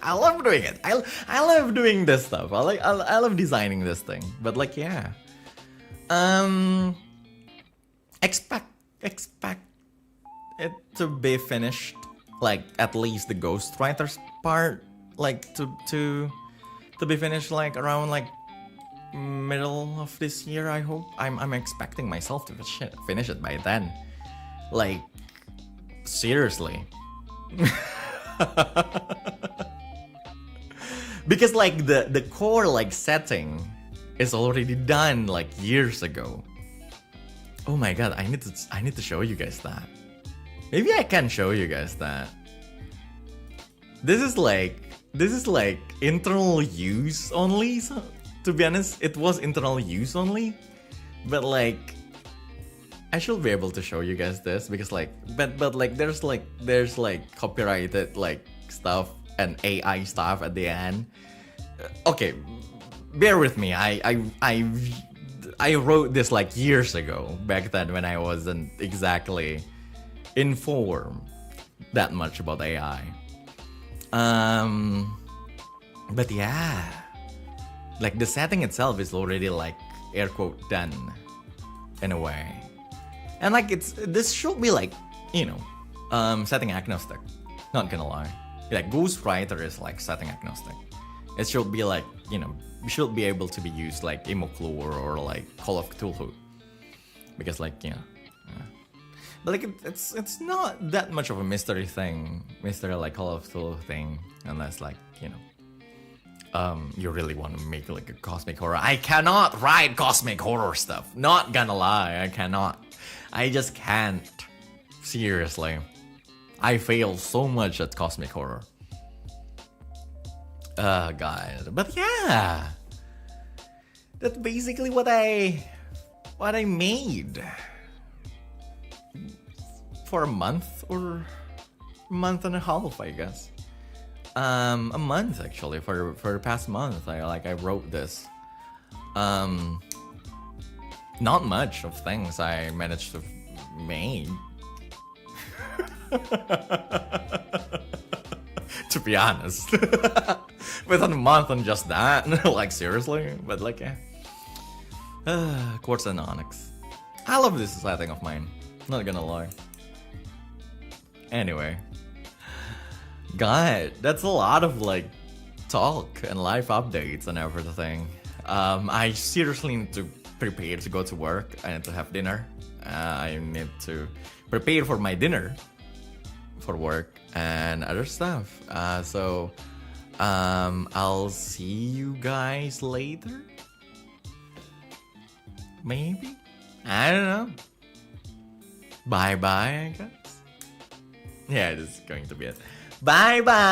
I love doing it. I love doing this stuff. I love designing this thing. But like, yeah, expect it to be finished, like at least the ghostwriters part, like to be finished like around like middle of this year. I hope. I'm expecting myself to finish it by then. Like, seriously. Because like the core like setting is already done like years ago. Oh my god, I need to show you guys that. Maybe I can show you guys that. This is like internal use only. So, to be honest, it was internal use only. But like, I should be able to show you guys this because like, but like there's like copyrighted like stuff and AI stuff at the end. Okay, bear with me. I wrote this like years ago, back then when I wasn't exactly informed that much about AI. But yeah, like the setting itself is already like air quote done in a way. And like this should be like, you know, setting agnostic. Not gonna lie. Like Ghostwriter is like setting agnostic. It should be like, you know, should be able to be used like Imoclure or like Call of Cthulhu. Because like, you know, yeah. But like it's not that much of a mystery like Call of Cthulhu thing, unless like, you know, you really want to make like a cosmic horror. I cannot write cosmic horror stuff. Not gonna lie, I cannot. I just can't. Seriously. I fail so much at cosmic horror. God. But yeah. That's basically what I made. For a month or a month and a half, I guess. A month actually, for the past month. I wrote this. Not much of things I managed to make. To be honest. Within a month on just that. Like seriously. But like, yeah. Quartz and Onyx. I love this setting of mine. Not gonna lie. Anyway. God, that's a lot of like talk and life updates and everything. I seriously need to prepare to go to work. I need to have dinner. I need to prepare for my dinner for work and other stuff. So I'll see you guys later. Maybe? I don't know. Bye bye, I guess. Yeah, this is going to be it. Bye bye.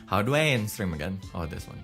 How do I end stream again? Oh, this one.